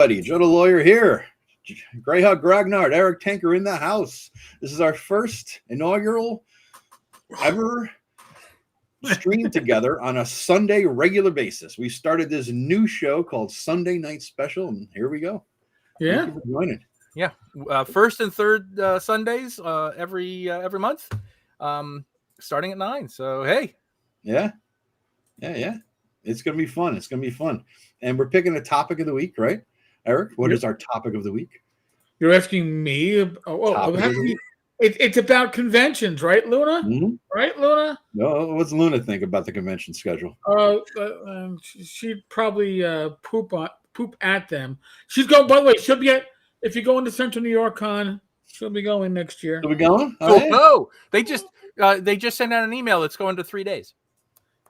Buddy, Joe the lawyer here. Greyhawk Grognard, Eric Tanker in the house. This is our first inaugural ever stream together on a Sunday regular basis. We started this new show called Sunday Night Special, and here we go. Yeah. Thank you for joining. Yeah, first and third Sundays every month, starting at 9. So hey, yeah, it's gonna be fun. It's gonna be fun, and we're picking a topic of the week, right, Eric? What is our topic of the week? You're asking me? It's about conventions, right, Luna? Mm-hmm. Right, Luna? No, what's Luna think about the convention schedule? She'd probably poop at them. She's going. By the way, she'll be at. If you go into Central New York Con, she'll be going next year. Are we going? Oh, they just sent out an email. It's going to 3 days.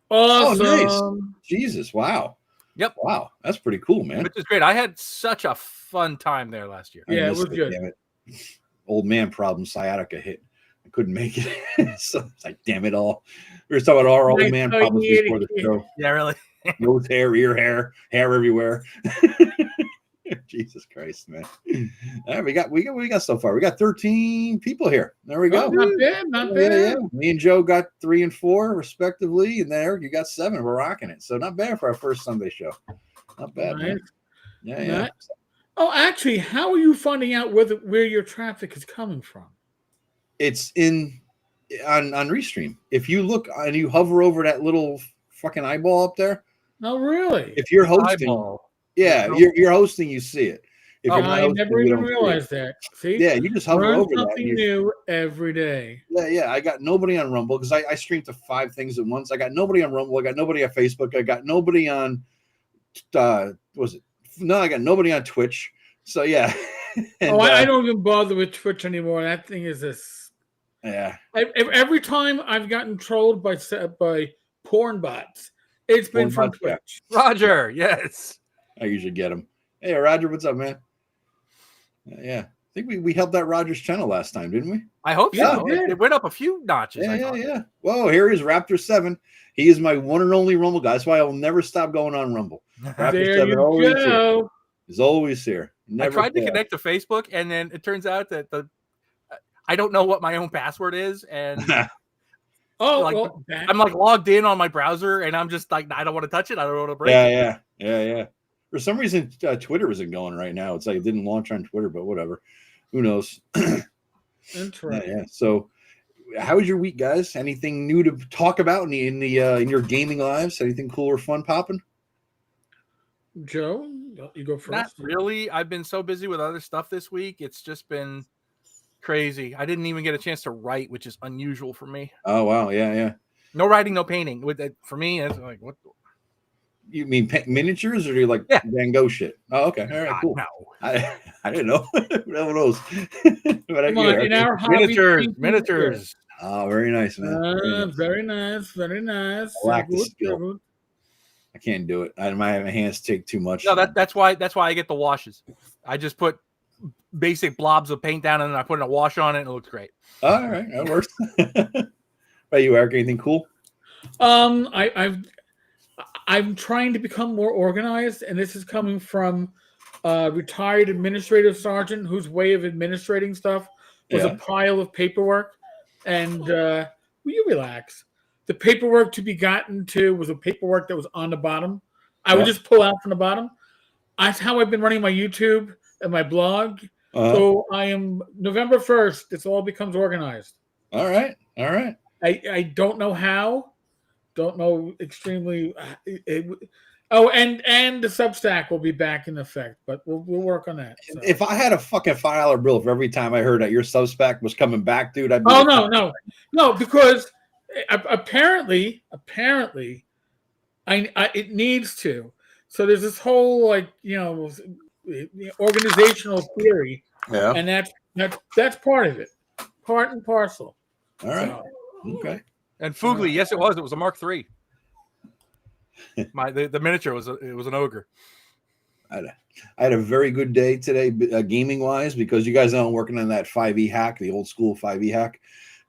Awesome. Oh, nice. Jesus, wow. Yep. Wow, that's pretty cool, man. Which is great. I had such a fun time there last year. Yeah, it was good. Damn it. Old man problem, sciatica hit. I couldn't make it. So it's like, damn it all. We were talking about our old man problems before the show. Yeah, really. Nose hair, ear hair, hair everywhere. Jesus Christ, man. All right, we got so far. We got 13 people here. There we go. Oh, not bad. Yeah. Me and Joe got 3 and 4 respectively, and then Eric, you got 7. We're rocking it. So not bad for our first Sunday show. Not bad, nice. Man. Yeah. Nice. Oh, actually, how are you finding out where your traffic is coming from? It's on Restream. If you look and you hover over that little fucking eyeball up there. Oh, really? If you're hosting, you're hosting, you see it. If you're I never even realized that. See? Yeah, you just hover over something that. New every day. Yeah. I got nobody on Rumble because I stream to 5 things at once. I got nobody on Rumble. I got nobody on Facebook. I got nobody on. I got nobody on Twitch. So yeah. And, I don't even bother with Twitch anymore. That thing is this. Yeah. Every time I've gotten trolled by porn bots, it's been from Twitch. Roger, yes. I usually get them. Hey, Roger, what's up, man? Yeah. I think we helped out Roger's channel last time, didn't we? I hope so. It went up a few notches. Yeah. Whoa, here is Raptor7. He is my one and only Rumble guy. That's why I will never stop going on Rumble. Raptor7 always here. He's always here. Never I tried to connect to Facebook, and then it turns out that I don't know what my own password is, and I'm like logged in on my browser, and I'm just like, I don't want to touch it. I don't want to break it. Yeah. For some reason, Twitter isn't going right now. It's like it didn't launch on Twitter, but whatever. Who knows? Interesting. Yeah. So, how was your week, guys? Anything new to talk about in your gaming lives? Anything cool or fun popping? Joe, you go first. Not really. I've been so busy with other stuff this week. It's just been crazy. I didn't even get a chance to write, which is unusual for me. Oh wow, yeah. No writing, no painting. For me, it's like what. You mean miniatures or do you like Van Gogh shit? Oh, okay. All right, cool. No. I didn't know. Who knows? Come on, in our miniatures. Oh, very nice, man. Very nice. I lack the skill. I can't do it. My hands take too much. No, that's why I get the washes. I just put basic blobs of paint down and then I put a wash on it and it looks great. All right, that works. About you, Eric? Anything cool? I'm trying to become more organized, and this is coming from a retired administrative sergeant whose way of administrating stuff was a pile of paperwork. And will you relax? The paperwork to be gotten to was a paperwork that was on the bottom. I would just pull out from the bottom. That's how I've been running my YouTube and my blog. So I am November 1st. This all becomes organized. All right. I don't know how. Don't know extremely. And the Substack will be back in effect, but we'll work on that. So. If I had a fucking $5 bill for every time I heard that your Substack was coming back, dude, I'd be no, because apparently, it needs to. So there's this whole organizational theory, and that's part of it, part and parcel. All right, okay. And Fugly, yes, it was a Mark III. The miniature was an ogre. I had a very good day today, gaming wise, because you guys know I'm working on that 5e hack, the old school 5e hack,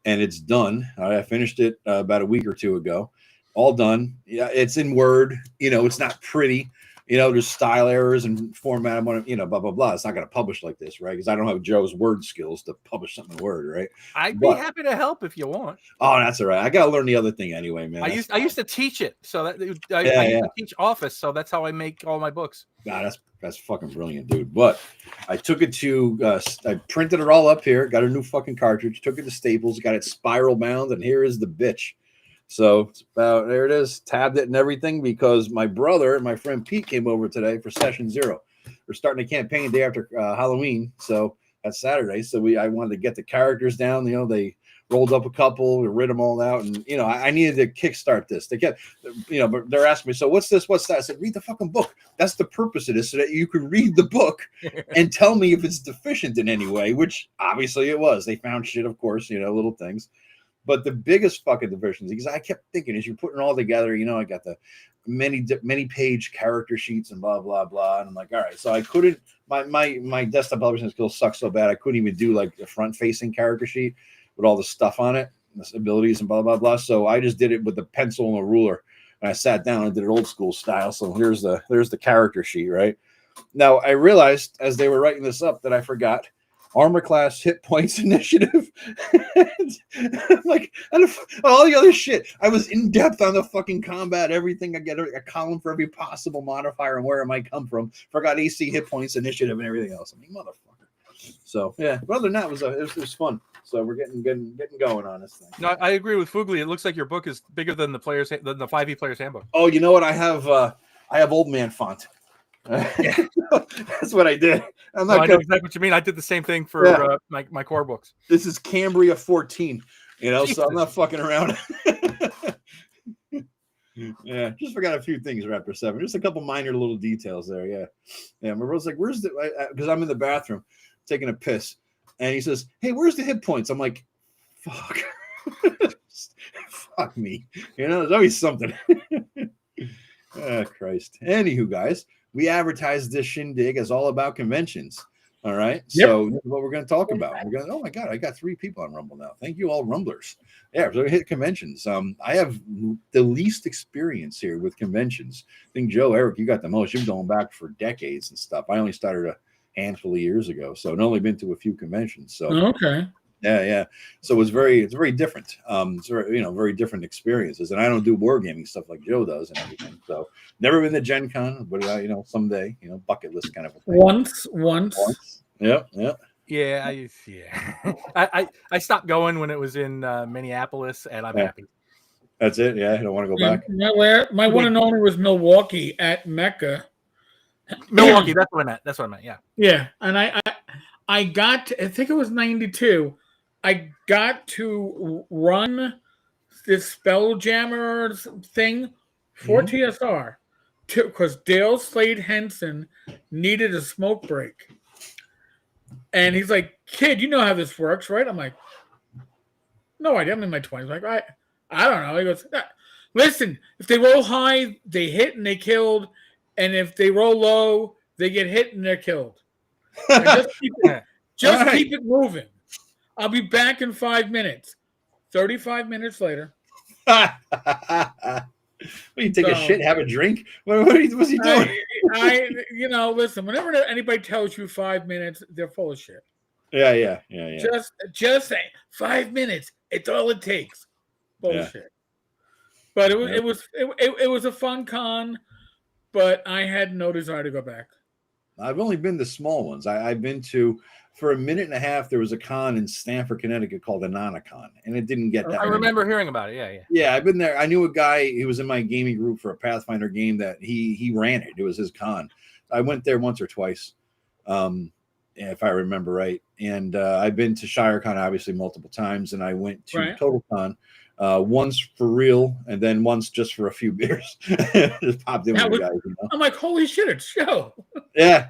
and it's done. I finished it about a week or two ago. All done. Yeah, it's in Word. It's not pretty. there's style errors and format. I want to, blah, blah, blah. It's not going to publish like this, right? Because I don't have Joe's word skills to publish something in Word, right? I'd be happy to help if you want. Oh, that's all right. I got to learn the other thing anyway, man. I used to teach it. So I used to teach Office. So that's how I make all my books. God, that's fucking brilliant, dude. But I took it to, I printed it all up here, got a new fucking cartridge, took it to Staples, got it spiral bound, and here is the bitch. So it's about, there it is, tabbed it and everything, because my brother and my friend Pete came over today for session 0. We're starting a campaign day after Halloween, so that's Saturday. So I wanted to get the characters down. They rolled up a couple, we read them all out, and I needed to kickstart this. They kept, but they're asking me, so what's this? What's that? I said, read the fucking book. That's the purpose of this, so that you can read the book and tell me if it's deficient in any way, which obviously it was. They found shit, of course, little things. But the biggest fucking deficiency, because I kept thinking as you're putting it all together, I got the many page character sheets and blah, blah, blah. And I'm like, all right. So I couldn't, my desktop publishing skills suck so bad. I couldn't even do like the front facing character sheet with all the stuff on it, the abilities and blah, blah, blah. So I just did it with a pencil and a ruler. And I sat down and did it old school style. So there's the character sheet, right? Now I realized as they were writing this up that I forgot armor class, hit points, initiative, like all the other shit. I was in depth on the fucking combat, everything. I get a column for every possible modifier and where it might come from. Forgot AC, hit points, initiative, and everything else. I mean, motherfucker. So yeah, but other than that, it was fun. So we're getting going on this thing. No, I agree with Fugly. It looks like your book is bigger than the 5e player's handbook. Oh, you know what? I have old man font. Yeah. That's what I did. I know exactly what you mean. I did the same thing for my core books. This is Cambria 14, so I'm not fucking around. Yeah, just forgot a few things right after 7. Just a couple minor little details there. Yeah. My brother's like, where's because I'm in the bathroom taking a piss, and he says, hey, where's the hit points? I'm like, fuck. Fuck me. There's always something. Oh, Christ. Anywho, guys, we advertised this shindig as all about conventions. All right. Yep. So this is what we're going to talk about. We're going, oh my God, I got 3 people on Rumble now. Thank you, all Rumblers. Yeah, so we hit conventions. I have the least experience here with conventions. I think Joe, Eric, you got the most. You've been going back for decades and stuff. I only started a handful of years ago, so I've only been to a few conventions. So okay. Yeah. So it's very different. It's very different experiences. And I don't do wargaming stuff like Joe does and everything. So never been to Gen Con, but someday, bucket list kind of a thing. Once. Yep. Yeah, I stopped going when it was in Minneapolis, and I'm happy. That's it. Yeah, I don't want to go back. My one and only was Milwaukee at Mecca. Milwaukee, that's what I meant. Yeah. Yeah, and I got I think it was 92. I got to run this Spelljammer thing for TSR because Dale Slade Henson needed a smoke break. And he's like, kid, you know how this works, right? I'm like, no idea. I'm in my 20s. I'm like, I don't know. He goes, listen, if they roll high, they hit and they killed. And if they roll low, they get hit and they're killed. Just keep it moving. I'll be back in 5 minutes. 35 minutes later. You take a shit, have a drink? What's he doing? Listen, whenever anybody tells you 5 minutes, they're full of shit. Yeah. Just say 5 minutes. It's all it takes. Bullshit. Yeah. But it was a fun con, but I had no desire to go back. I've only been to small ones. I've been to, for a minute and a half, there was a con in Stamford, Connecticut called Anonacon, and it didn't get that. I remember hearing about it. Yeah. Yeah, I've been there. I knew a guy who was in my gaming group for a Pathfinder game that he ran it. It was his con. I went there once or twice, if I remember right. And I've been to ShireCon, obviously, multiple times, and I went to TotalCon once for real, and then once just for a few beers. Just popped in with the guys. I'm like, holy shit, it's Joe. Yeah.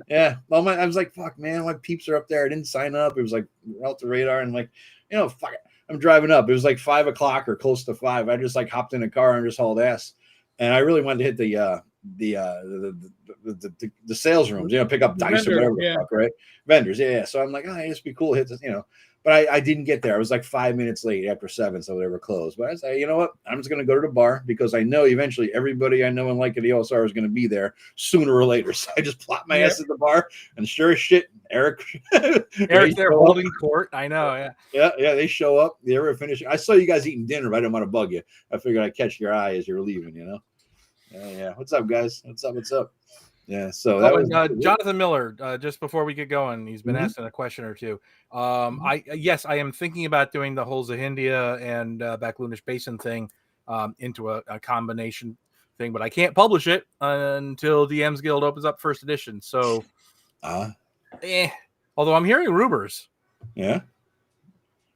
Well, I was like, fuck, man, my peeps are up there. I didn't sign up. It was like out the radar, and like, fuck it. I'm driving up. It was like 5 o'clock or close to 5. I just like hopped in a car and just hauled ass. And I really wanted to hit the sales rooms, pick up dice or whatever the fuck, right? Vendors, yeah. So I'm like, it'd just be cool to hit this, But I didn't get there. I was like 5 minutes late after 7, so they were closed. But I said, you know what? I'm just going to go to the bar because I know eventually everybody I know and like at the All-Star is going to be there sooner or later. So I just plop my ass at the bar, and sure as shit, Eric's there holding court. I know, yeah. They show up. They were finishing. I saw you guys eating dinner, but I didn't want to bug you. I figured I'd catch your eye as you were leaving. Yeah. What's up, guys? What's up? Yeah. So that was Jonathan Miller. Just before we get going, he's been asking a question or two. I am thinking about doing the whole Zahindia and Backlunish Basin thing into a combination thing, but I can't publish it until DM's Guild opens up first edition. So, although I'm hearing rumors. Yeah.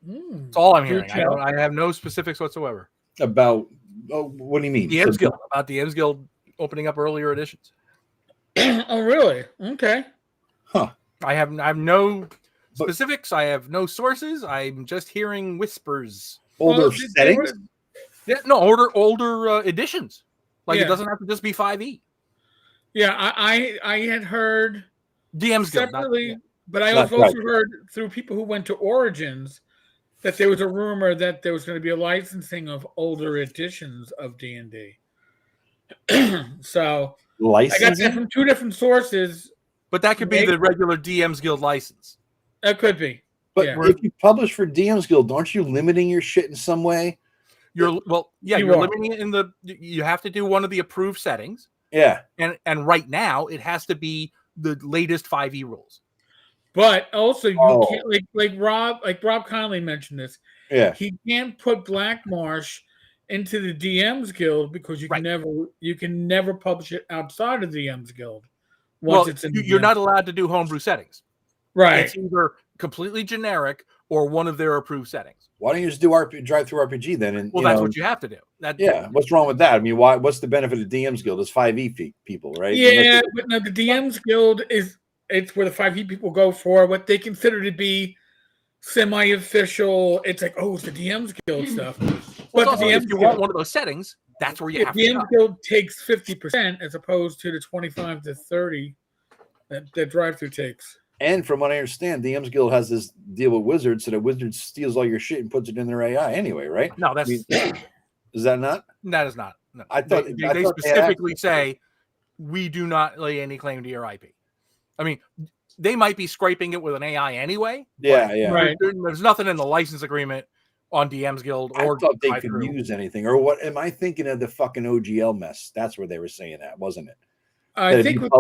That's all I'm hearing. I have no specifics whatsoever. About what do you mean? DM's Guild. About DM's Guild opening up earlier editions. Oh, really? Okay. Huh. I have no specifics. I have no sources. I'm just hearing whispers. Older settings? Older editions. Like it doesn't have to just be 5e. Yeah, I had heard DM's Guild separately, but I also heard through people who went to Origins that there was a rumor that there was going to be a licensing of older editions of D&D. So licensing? I got that from 2 different sources. But that could be the regular DM's Guild license. That could be. But if you publish for DM's Guild, aren't you limiting your shit in some way? You're limiting it you have to do one of the approved settings. Yeah. And right now it has to be the latest 5e rules. But also you can't like Rob Conley mentioned this. Yeah. He can't put Black Marsh into the DM's Guild because you can never publish it outside of the DM's Guild. You're not allowed to do homebrew settings. Right. It's either completely generic or one of their approved settings. Why don't you just do drive-through RPG then? And that's what you have to do. What's wrong with that? I mean, what's the benefit of DM's Guild? It's 5e people, right? Yeah, but no, the DM's Guild it's where the 5e people go for what they consider to be semi-official. It's like, it's the DM's Guild stuff. But if you want one of those settings, that's where you have to go. DM's Guild takes 50% as opposed to the 25 to 30 that drive-through takes. And from what I understand, DM's Guild has this deal with Wizards, so that Wizards steals all your shit and puts it in their AI anyway, right? No, that's is that not? That is not. No. I thought they specifically say we do not lay any claim to your IP. I mean, they might be scraping it with an AI anyway. Yeah. Right. There's nothing in the license agreement on DM's Guild or I thought they could use anything. Or what am I thinking of the fucking OGL mess? That's where they were saying that, wasn't it? I think with the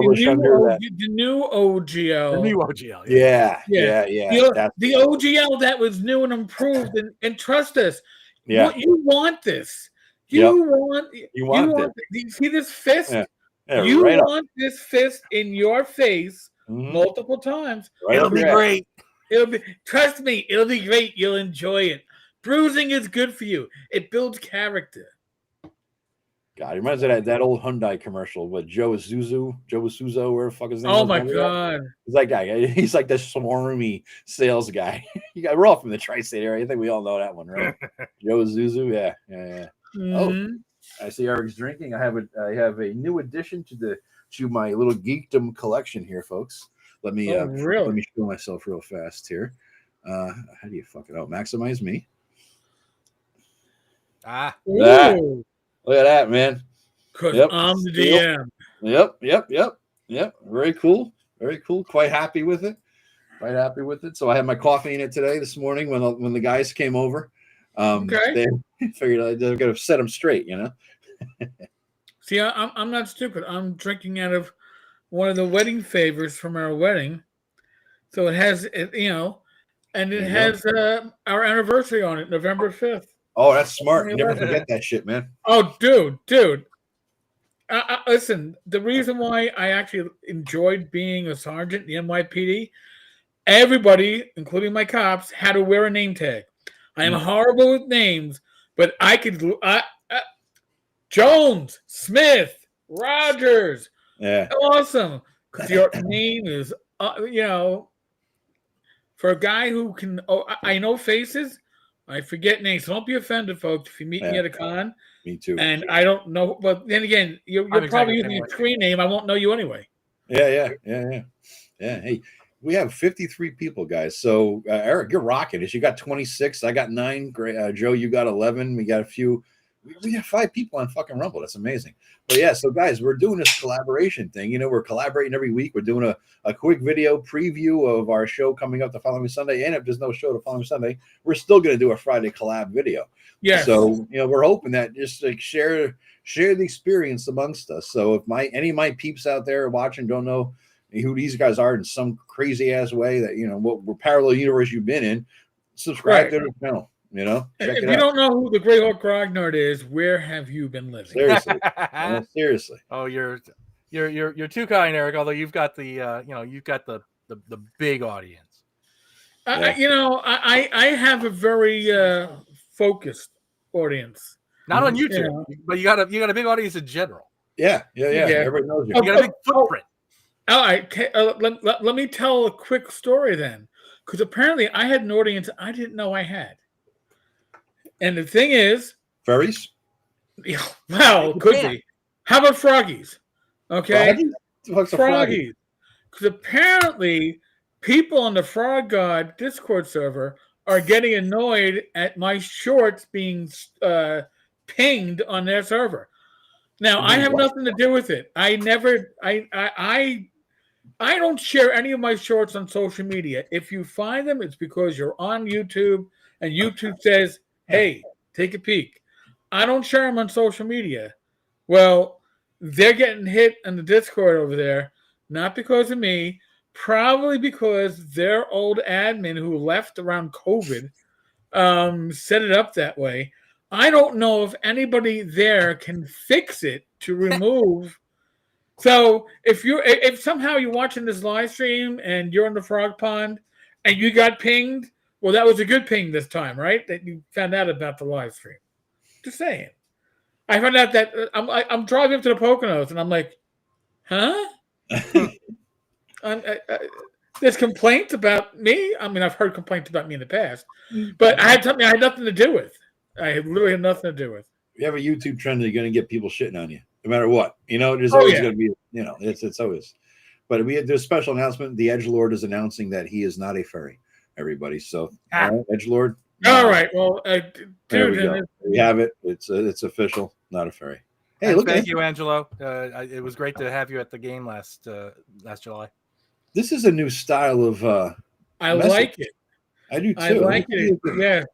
new OGL. The new OGL. Yeah. The OGL that was new and improved, and trust us. Yeah. You want this. You want this. You see this fist? Yeah, you want this fist in your face multiple times. It'll be great. Trust me, it'll be great. You'll enjoy it. Bruising is good for you. It builds character. God, it reminds me of that old Hyundai commercial with Joe Isuzo, where the fuck his name was. Oh my God. He's that guy. He's like this swarmy sales guy. We're all from the tri-state area. I think we all know that one, right? Joe Isuzu, yeah. Mm-hmm. Oh, I see Eric's drinking. I have a new addition to my little geekdom collection here, folks. Let me show myself real fast here. How do you fuck it out? Maximize me. Look at that, man. Because I'm the DM. Yep. Very cool. Quite happy with it. So I had my coffee in it today, this morning, when the guys came over. They figured they're going to set them straight, See, I'm not stupid. I'm drinking out of one of the wedding favors from our wedding. So it has, and it has our anniversary on it, November 5th. Oh, that's smart. You never forget that shit, man. Oh, dude. Listen, the reason why I actually enjoyed being a sergeant in the NYPD, everybody, including my cops, had to wear a name tag. I am horrible with names, but I could Jones, Smith, Rogers. Yeah. Awesome. Because your name is, for a guy who can, I know faces, I forget names. So don't be offended, folks, if you meet me at a con. Me too. And I don't know, but then again, you're probably using a tree name. I won't know you anyway. Yeah. Hey, We have 53 people, guys. So Eric, you're rocking it. You got 26. I got 9. Great, Joe, you got 11. We got a few. We got 5 people on fucking Rumble. That's amazing. But yeah, so guys, we're doing this collaboration thing. You know, we're collaborating every week. We're doing a quick video preview of our show coming up the following Sunday. And if there's no show the following Sunday, we're still going to do a Friday collab video. Yeah. So we're hoping that just like share the experience amongst us. So if any of my peeps out there watching don't know who these guys are in some crazy ass way, that what parallel universe you've been in, subscribe to the channel. If you don't know who the Greyhawk Grognard is, where have you been living? Seriously, seriously. Oh, you're too kind, Eric. Although you've got the big audience. I have a very focused audience. Not on YouTube, but you got a big audience in general. Yeah. Everybody knows you. You got a big footprint. All right, let me tell a quick story then, because apparently I had an audience I didn't know I had. And the thing is, furries. Well, could be. How about froggies? Okay, froggies. Because apparently, people on the Frog God Discord server are getting annoyed at my shorts being pinged on their server. Now, I have nothing to do with it. I don't share any of my shorts on social media. If you find them, it's because you're on YouTube and YouTube says, hey, take a peek. I don't share them on social media. Well, they're getting hit on the Discord over there, not because of me, probably because their old admin who left around COVID set it up that way. I don't know if anybody there can fix it to remove. So if somehow you're watching this live stream and you're in the frog pond and you got pinged, well, that was a good ping this time, right? That you found out about the live stream. Just saying. I found out that I'm driving up to the Poconos and I'm like, huh? There's complaints about me. I mean, I've heard complaints about me in the past, but I had nothing to do with. I literally had nothing to do with. You have a YouTube trend, you're going to get people shitting on you, no matter what. There's always going to be, it's always. But there's a special announcement. The Edgelord is announcing that he is not a furry, everybody. So, Edgelord. All right. Well, dude, we have it. It's official, not a furry. Hey, thank you, Angelo. It was great to have you at the game last July. This is a new style of. I like it. I do too. I like it. Yeah.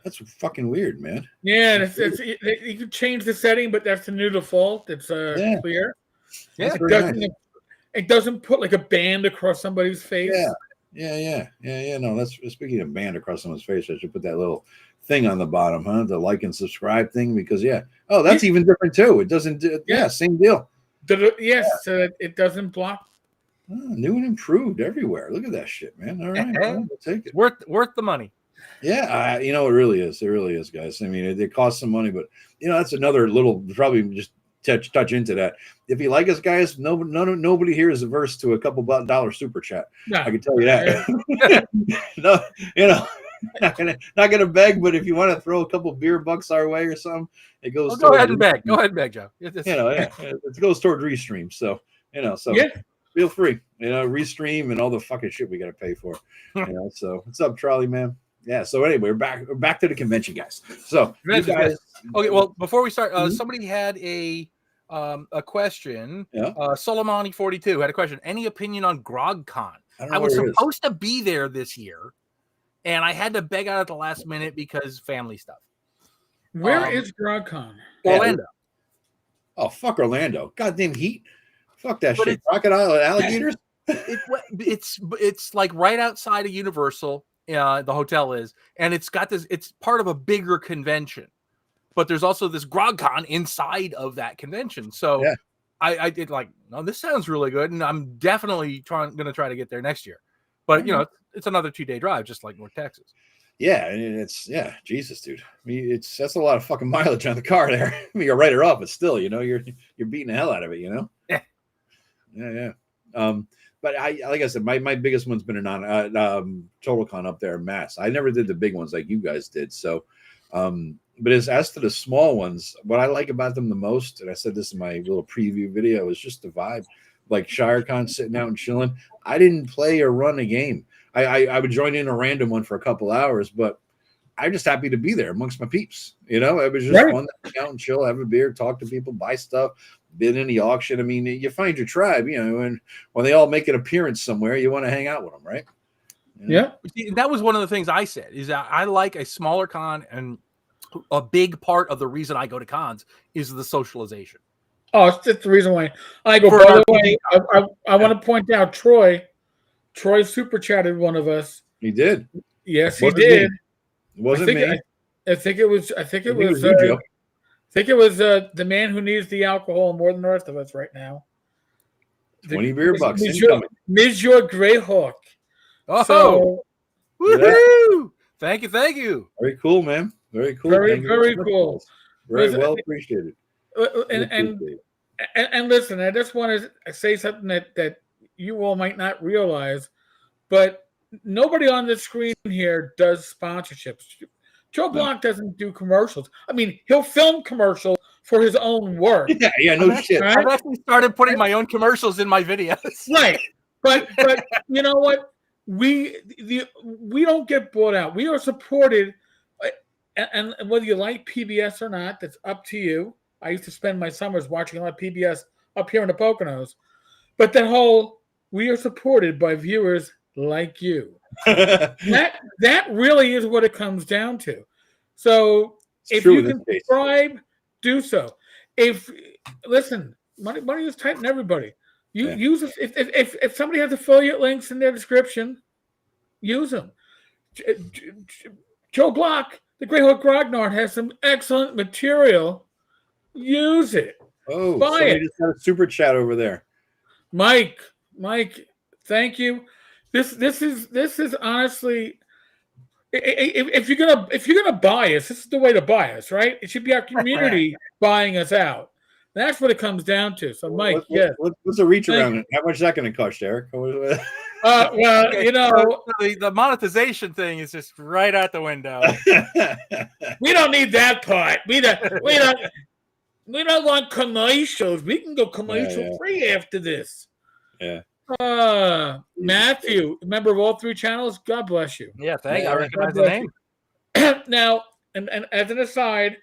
That's fucking weird, man. Yeah, you can change the setting, but that's the new default. It's clear. Yeah, it doesn't put like a band across somebody's face. Yeah. No, that's speaking of band across someone's face. I should put that little thing on the bottom, huh? The like and subscribe thing, because Oh, that's even different too. It doesn't. Same deal. So it doesn't block. Oh, new and improved everywhere. Look at that shit, man. All right, we'll take it. Worth the money. Yeah, it really is. It really is, guys. I mean, it costs some money, but that's another little. Probably just touch into that. If you like us, guys, nobody here is averse to a couple $1 super chat. No. I can tell you that. No, not gonna beg, but if you want to throw a couple beer bucks our way or something, it goes. Go ahead and beg. Go ahead and beg, Joe. It goes toward Restream. So feel free. Restream and all the fucking shit we got to pay for. So what's up, Charlie, man? Yeah. So anyway, we're back to the convention, guys. So you guys. Okay. Well, before we start, somebody had a question. Yeah. Solomani 42 had a question. Any opinion on GrogCon? I was supposed to be there this year, and I had to beg out at the last minute because family stuff. Where is GrogCon? Orlando. Oh, fuck Orlando! Goddamn heat. Fuck that shit. Crocodile and alligators. It's like right outside of Universal. The hotel is, and it's got this. It's part of a bigger convention, but there's also this GrogCon inside of that convention. So I did this sounds really good, and I'm definitely going to try to get there next year. But it's another 2-day drive, just like North Texas. Yeah, and it's Jesus, dude. I mean, that's a lot of fucking mileage on the car there. I mean, you write it off, but still, you're beating the hell out of it, Yeah. But like I said, my biggest one's been a TotalCon up there in Mass. I never did the big ones like you guys did. So, but as to the small ones, what I like about them the most, and I said this in my little preview video, is just the vibe. like ShireCon sitting out and chilling. I didn't play or run a game. I would join in a random one for a couple hours, but I'm just happy to be there amongst my peeps. You know, it was just fun to hang out and chill, have a beer, talk to people, buy stuff, bid in the auction. I mean, you find your tribe, you know, and when they all make an appearance somewhere, you want to hang out with them, right? Yeah. See, that was one of the things I said, is that I like a smaller con, and a big part of the reason I go to cons is the socialization. Oh, it's just the reason why I go. By the way, I want to point out Troy super chatted one of us. He did. Yes, he did. It wasn't me. I think it was the man who needs the alcohol more than the rest of us right now. 20 beer bucks. Monsieur Greyhawk. Oh, so, woohoo! Thank you. Very cool, man. Very cool. Very cool. Very well appreciated. And listen, I just want to say something that you all might not realize, but nobody on the screen here does sponsorships. Joe Block doesn't do commercials. I mean, he'll film commercials for his own work. Yeah, no shit. Right? I've actually started putting my own commercials in my videos. Right. But you know what? We don't get bought out. We are supported, and whether you like PBS or not, that's up to you. I used to spend my summers watching a lot of PBS up here in the Poconos. But we are supported by viewers like you. that really is what it comes down to. So if you can subscribe, do so. Money is tight on everybody. Use if somebody has affiliate links in their description, use them. Joe Block, the Greyhawk Grognard, has some excellent material. Use it. Oh, buy it. Just got a super chat over there. Mike, thank you. This is honestly, if you're gonna buy us, this is the way to buy us, right? It should be our community buying us out. That's what it comes down to. So, Mike, what's the reach around it? How much is that going to cost, Eric? Well, the monetization thing is just right out the window. We don't need that part. We don't want commercials. We can go commercial free after this. Yeah. Matthew, member of all three channels. God bless you. Yeah, thank you. I recognize the name. Now, and as an aside,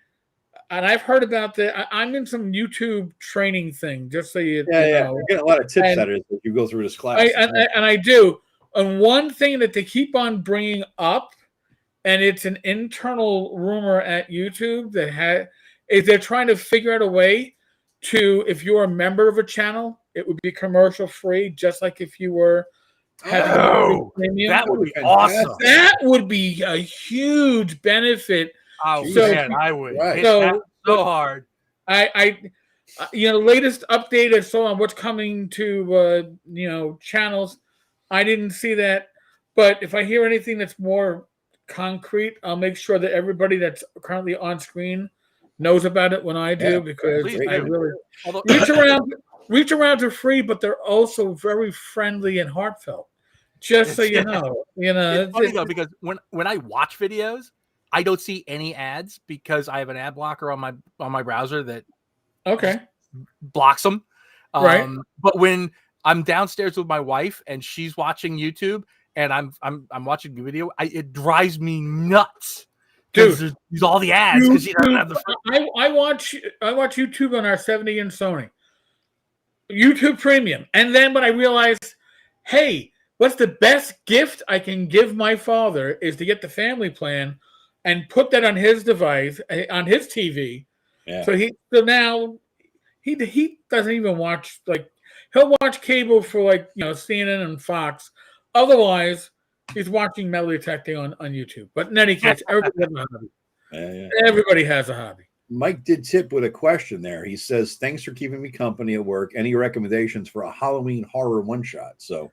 and I've heard about I'm in some YouTube training thing, just so you know. You're getting a lot of tips out of it as you go through this class. And I do. And one thing that they keep on bringing up, and it's an internal rumor at YouTube is they're trying to figure out a way to, if you're a member of a channel, it would be commercial free, just like if you were having premium. That would be awesome. That would be a huge benefit. Oh man, I would. Right. So hard. Latest update I saw on what's coming to channels. I didn't see that, but if I hear anything that's more concrete, I'll make sure that everybody that's currently on screen knows about it when I do, because I really reach around to free, but they're also very friendly and heartfelt. Just so you know, it's funny though, because when I watch videos, I don't see any ads because I have an ad blocker on my browser that blocks them. Right. But when I'm downstairs with my wife and she's watching YouTube and I'm watching the video, it drives me nuts. Dude, there's all the ads because you don't have the. I watch YouTube on our 70-inch Sony, YouTube Premium, and then when I realized, hey, what's the best gift I can give my father is to get the family plan and put that on his device, on his TV. Yeah. So now he doesn't even watch, like, he'll watch cable for CNN and Fox. Otherwise, he's watching metal detecting on YouTube. But in any case, everybody has a hobby. Everybody has a hobby. Mike did tip with a question there. He says, "Thanks for keeping me company at work. Any recommendations for a Halloween horror one shot?" So,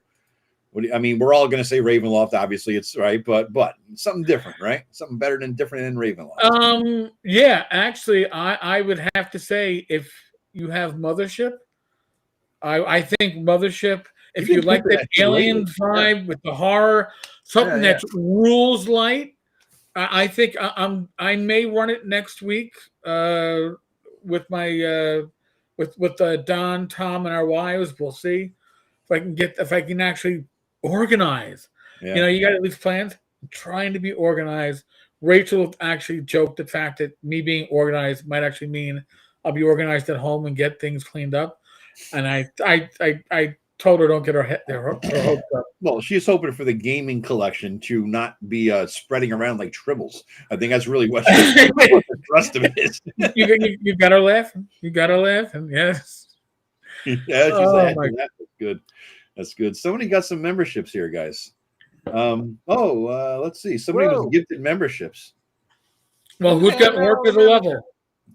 we're all going to say Ravenloft. Obviously, it's right, but something different, right? Something different than Ravenloft. Yeah, actually, I would have to say, if you have Mothership, I think Mothership. If you like that alien vibe with the horror, something that's rules light, I think I may run it next week with my with Don, Tom, and our wives. We'll see if I can actually organize. Yeah. You know, you got at least plans. I'm trying to be organized. Rachel actually joked the fact that me being organized might actually mean I'll be organized at home and get things cleaned up. And I told her don't get her hopes up. Well, she's hoping for the gaming collection to not be spreading around like tribbles. I think that's really what the rest of it is. You got her laughing. You got her laughing. Yes. Yeah, that's good. That's good. Somebody got some memberships here, guys. Let's see. Somebody was gifted memberships. Well, who's got work as a level?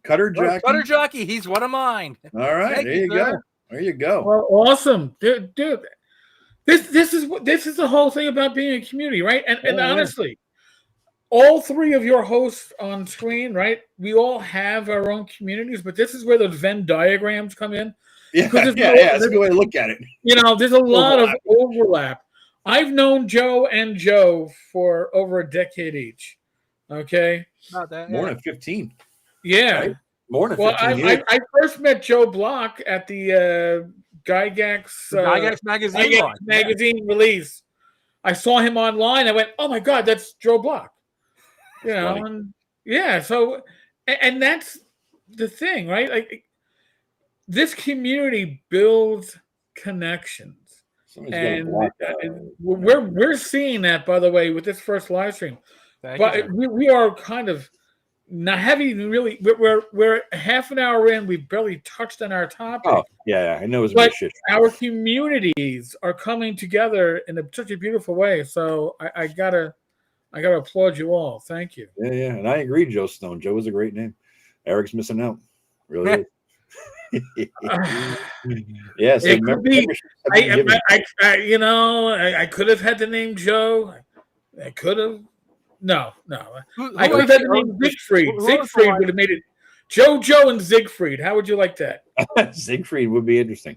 Cutter Jockey. Cutter Jockey, he's one of mine. All right, there you go. There you go. Well, awesome, dude. This is the whole thing about being a community, right? And honestly, all three of your hosts on screen, right? We all have our own communities, but this is where those Venn diagrams come in. Yeah, that's a good way to look at it. You know, there's a lot of overlap. I've known Joe and Joe for over a decade each. Okay, not that more than 15. Yeah, right? More than 15 years. I first met Joe Block at the Gygax magazine release. I saw him online. I went, "Oh my God, that's Joe Block." You know, and yeah. So, and that's the thing, right? Like, this community builds connections. And we're seeing that, by the way, with this first live stream. But we are kind of not having really. We're half an hour in. We've barely touched on our topic. Oh yeah, I know it's but our communities are coming together in such a beautiful way. So I gotta applaud you all. Thank you. Yeah, and I agree, Joe Stone. Joe is a great name. Eric's missing out. Really is. Yes, it could be. I could have had the name Joe. I could have. No. I could have had the name Siegfried. Siegfried would have made it Joe, and Siegfried. How would you like that? Siegfried would be interesting.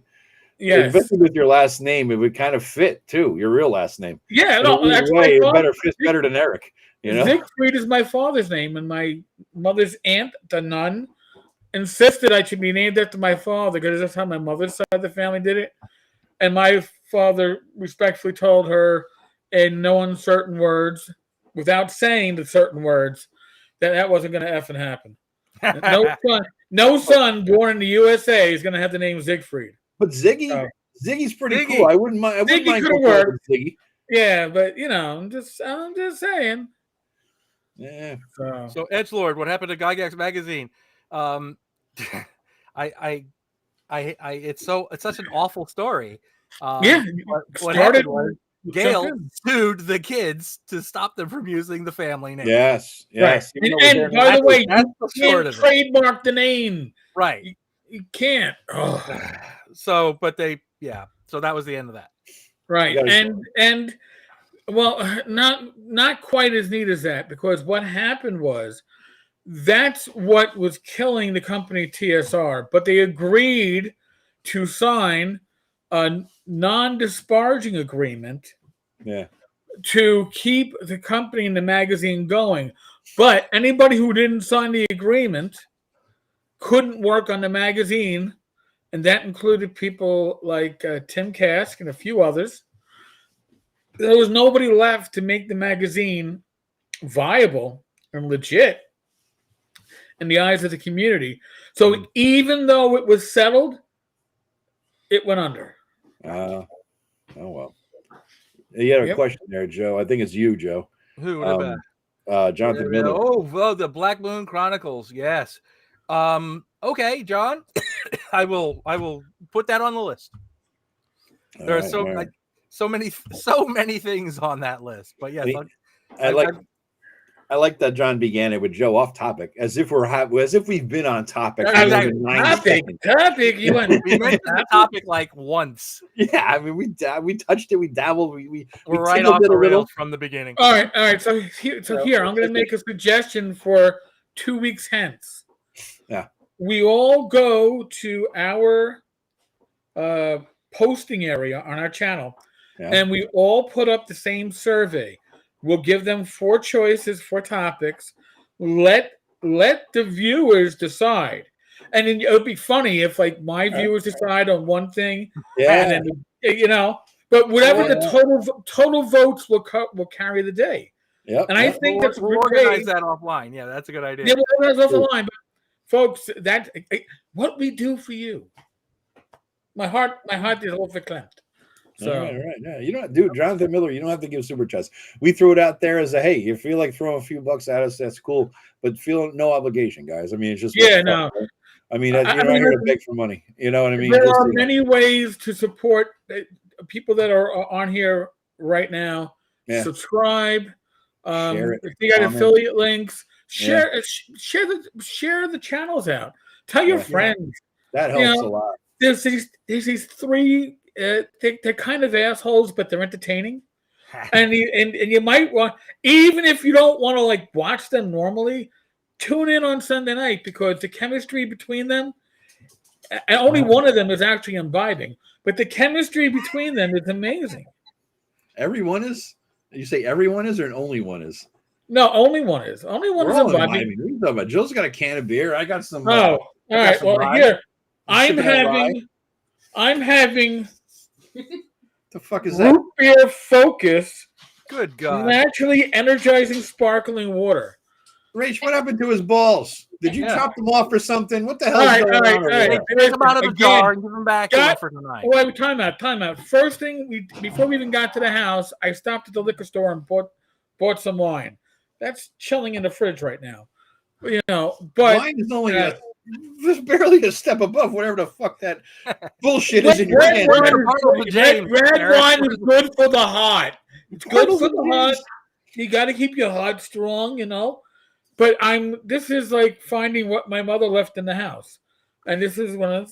Yeah, especially with your last name, it would kind of fit too. Your real last name. Yeah, no, that's it fits better than Eric. You know, Siegfried is my father's name, and my mother's aunt, the nun, insisted I should be named after my father because that's how my mother's side of the family did it. And my father respectfully told her in no uncertain words, without saying the certain words, that wasn't going to effing happen. No son born in the USA is going to have the name Siegfried. But Ziggy's pretty cool. I wouldn't mind. Ziggy could have worked. Ziggy. Yeah, but I'm just saying. Yeah. So Edgelord, what happened to Gygax magazine? It's such an awful story. What happened was Gail sued the kids to stop them from using the family name. Yes. Right. And by the way, you can't trademark the name. Right. You can't. So that was the end of that. Right. And well, not quite as neat as that, because what happened was that's what was killing the company TSR, but they agreed to sign a non-disparaging agreement to keep the company and the magazine going. But anybody who didn't sign the agreement couldn't work on the magazine, and that included people like Tim Kask and a few others. There was nobody left to make the magazine viable and legit in the eyes of the community. So even though it was settled, it went under. Oh well. You had a question there, Joe. I think it's you, Joe. Who? Jonathan Miller. Oh, the Black Moon Chronicles. Yes. Okay, John. I will put that on the list. There are so many things on that list. But yes, I like that John began it with Joe off topic, as if we've been on topic. Topic. You went. We mentioned the topic like once. Yeah, I mean we touched it, we dabbled, we're right off the rails from the beginning. All right. So here I'm going to make a suggestion for 2 weeks hence. Yeah, we all go to our posting area on our channel, and we all put up the same survey. We'll give them 4 choices for topics. Let the viewers decide. And then it would be funny if like my viewers decide on one thing, Yeah. and then but whatever the total votes will carry the day. Yep. And I think that's we'll organize that offline. Yeah, that's a good idea. Yeah, we'll organize off the line, but folks, that what we do for you. My heart is overclamped. So right. Yeah. You know, dude, Jonathan Miller, you don't have to give super chats. We threw it out there as a hey, you feel like throwing a few bucks at us, that's cool, but feel no obligation, guys. I mean, it's just no. I mean, you're not here to beg for money. You know what I mean? There are many ways to support people that are on here right now. Yeah. Subscribe. Share it. If you got affiliate links, share the channels out. Tell your friends. That helps a lot. There's these three. They're kind of assholes, but they're entertaining. and you might want, even if you don't want to like watch them normally, tune in on Sunday night because the chemistry between them, and only one of them is actually imbibing, but the chemistry between them is amazing. Everyone is? You say everyone is, or only one is? No, only one is. Only one is imbibing. What are you talking about? Joe's got a can of beer. I got some. All right. Well, here I'm having. The fuck is that? Root beer Focus. Good God. Naturally energizing sparkling water. Rach, what happened to his balls? Did you chop them off or something? What the hell is going on over there? Take them out of the jar and give them back for tonight. Wait, time out. First thing, before we even got to the house, I stopped at the liquor store and bought some wine. That's chilling in the fridge right now. You know, but wine is only there's barely a step above whatever the fuck that bullshit is in your hand. Red wine is good for the heart. It's good for the heart. You got to keep your heart strong, you know. But this is like finding what my mother left in the house, and this is when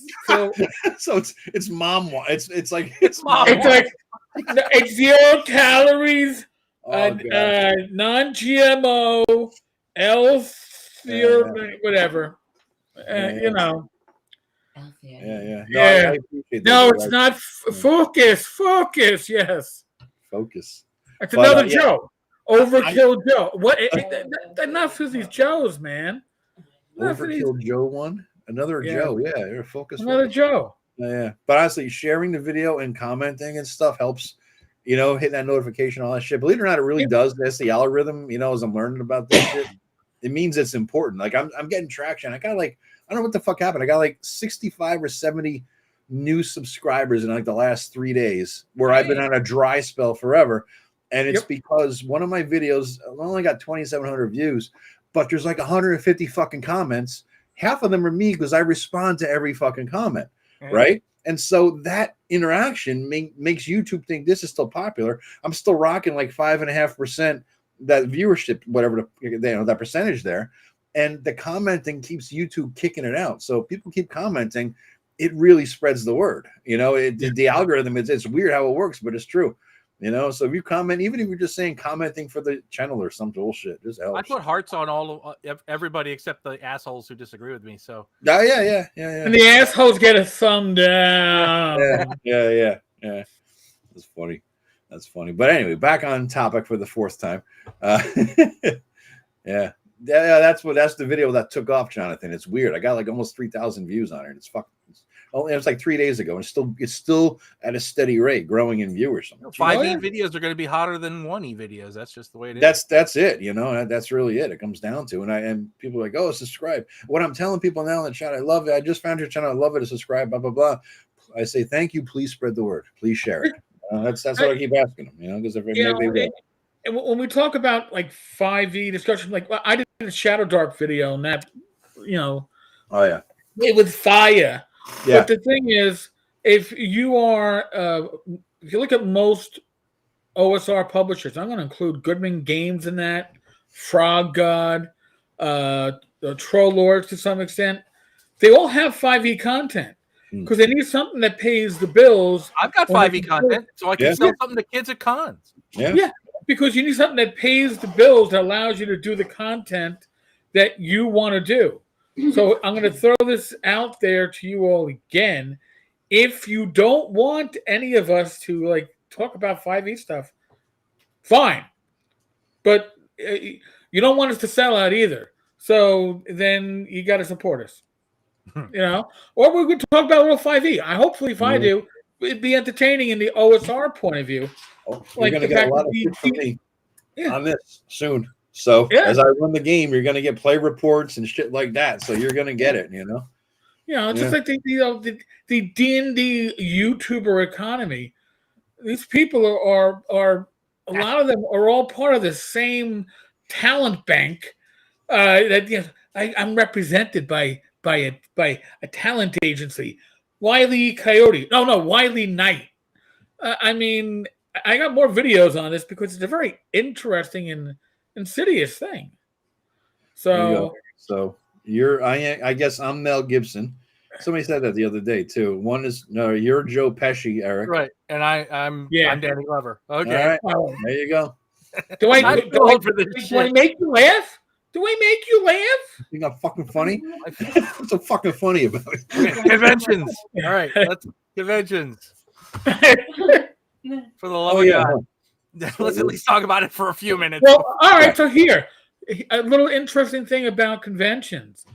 so it's mom wine. It's like mom. It's like it's 0 calories, non-GMO, whatever. You know. Yeah. No, it's not focus. Yes. Focus. That's another Joe. Overkill Joe. What? Enough of these Joes, man. Overkill Joe one. Another Joe. Yeah, you're focused. Another Joe. Yeah. But honestly, sharing the video and commenting and stuff helps. You know, hitting that notification, all that shit. Believe it or not, it really does. That's the algorithm. You know, as I'm learning about this shit, it means it's important. Like I'm getting traction. I got like, I don't know what the fuck happened. I got like 65 or 70 new subscribers in like the last 3 days, where I've been on a dry spell forever. And it's because one of my videos only got 2,700 views, but there's like 150 fucking comments. Half of them are me because I respond to every fucking comment, right? And so that interaction makes YouTube think this is still popular. I'm still rocking like 5.5% that viewership, whatever that percentage there, and the commenting keeps YouTube kicking it out. So if people keep commenting, it really spreads the word. You know, the algorithm it's weird how it works, but it's true. You know, so if you comment, even if you're just saying commenting for the channel or some bullshit, just helps. I put hearts on all of everybody except the assholes who disagree with me. So yeah. And the assholes get a thumb down. Yeah. That's funny. But anyway, back on topic for the fourth time. Yeah. That's the video that took off, Jonathan. It's weird. I got like almost 3,000 views on it. It's fucking. It was like 3 days ago, and it's still at a steady rate, growing in viewers. 5E videos are going to be hotter than 1E videos. That's just the way it is. That's it. You know, that's really it. It comes down to, and people are like, oh, subscribe. What I'm telling people now in the chat, I love it. I just found your channel. I love it. To subscribe. Blah blah blah. I say thank you. Please spread the word. Please share it. That's what I keep asking them. You know, because if maybe they will. And when we talk about like 5E discussion, like I did a Shadow Dark video, and that, you know, it was fire. Yeah. But the thing is, if you look at most OSR publishers, I'm going to include Goodman Games in that, Frog God, the Troll Lords to some extent. They all have 5e content because they need something that pays the bills. I've got 5e content, so I can sell something to kids at cons. Yeah, because you need something that pays the bills that allows you to do the content that you want to do. So I'm going to throw this out there to you all again. If you don't want any of us to like talk about 5e stuff, fine. But you don't want us to sell out either. So then you got to support us. You know, or we could talk about a little 5e. Hopefully, if I do, it'd be entertaining in the OSR point of view. Oh, you're Like going the to get a fact lot that of shit from me yeah. on this soon. So Yeah. as I run the game, you're going to get play reports and shit like that. So you're going to get it, you know? Just like the D&D YouTuber economy. These people are a lot of them are all part of the same talent bank. I'm represented by a talent agency, Wiley Coyote. No, Wiley Knight. I mean, I got more videos on this because it's a very interesting and insidious thing. So I guess I'm Mel Gibson. Somebody said that the other day too. One is you're Joe Pesci, Eric. Right, and I'm Danny Glover. Okay, all right. There you go. Do I make you laugh? Do I make you laugh? You think I'm fucking funny? What's so fucking funny about it? Conventions. All right, let's conventions. For the love of God, let's at least talk about it for a few minutes. Well, all right. So here, a little interesting thing about conventions.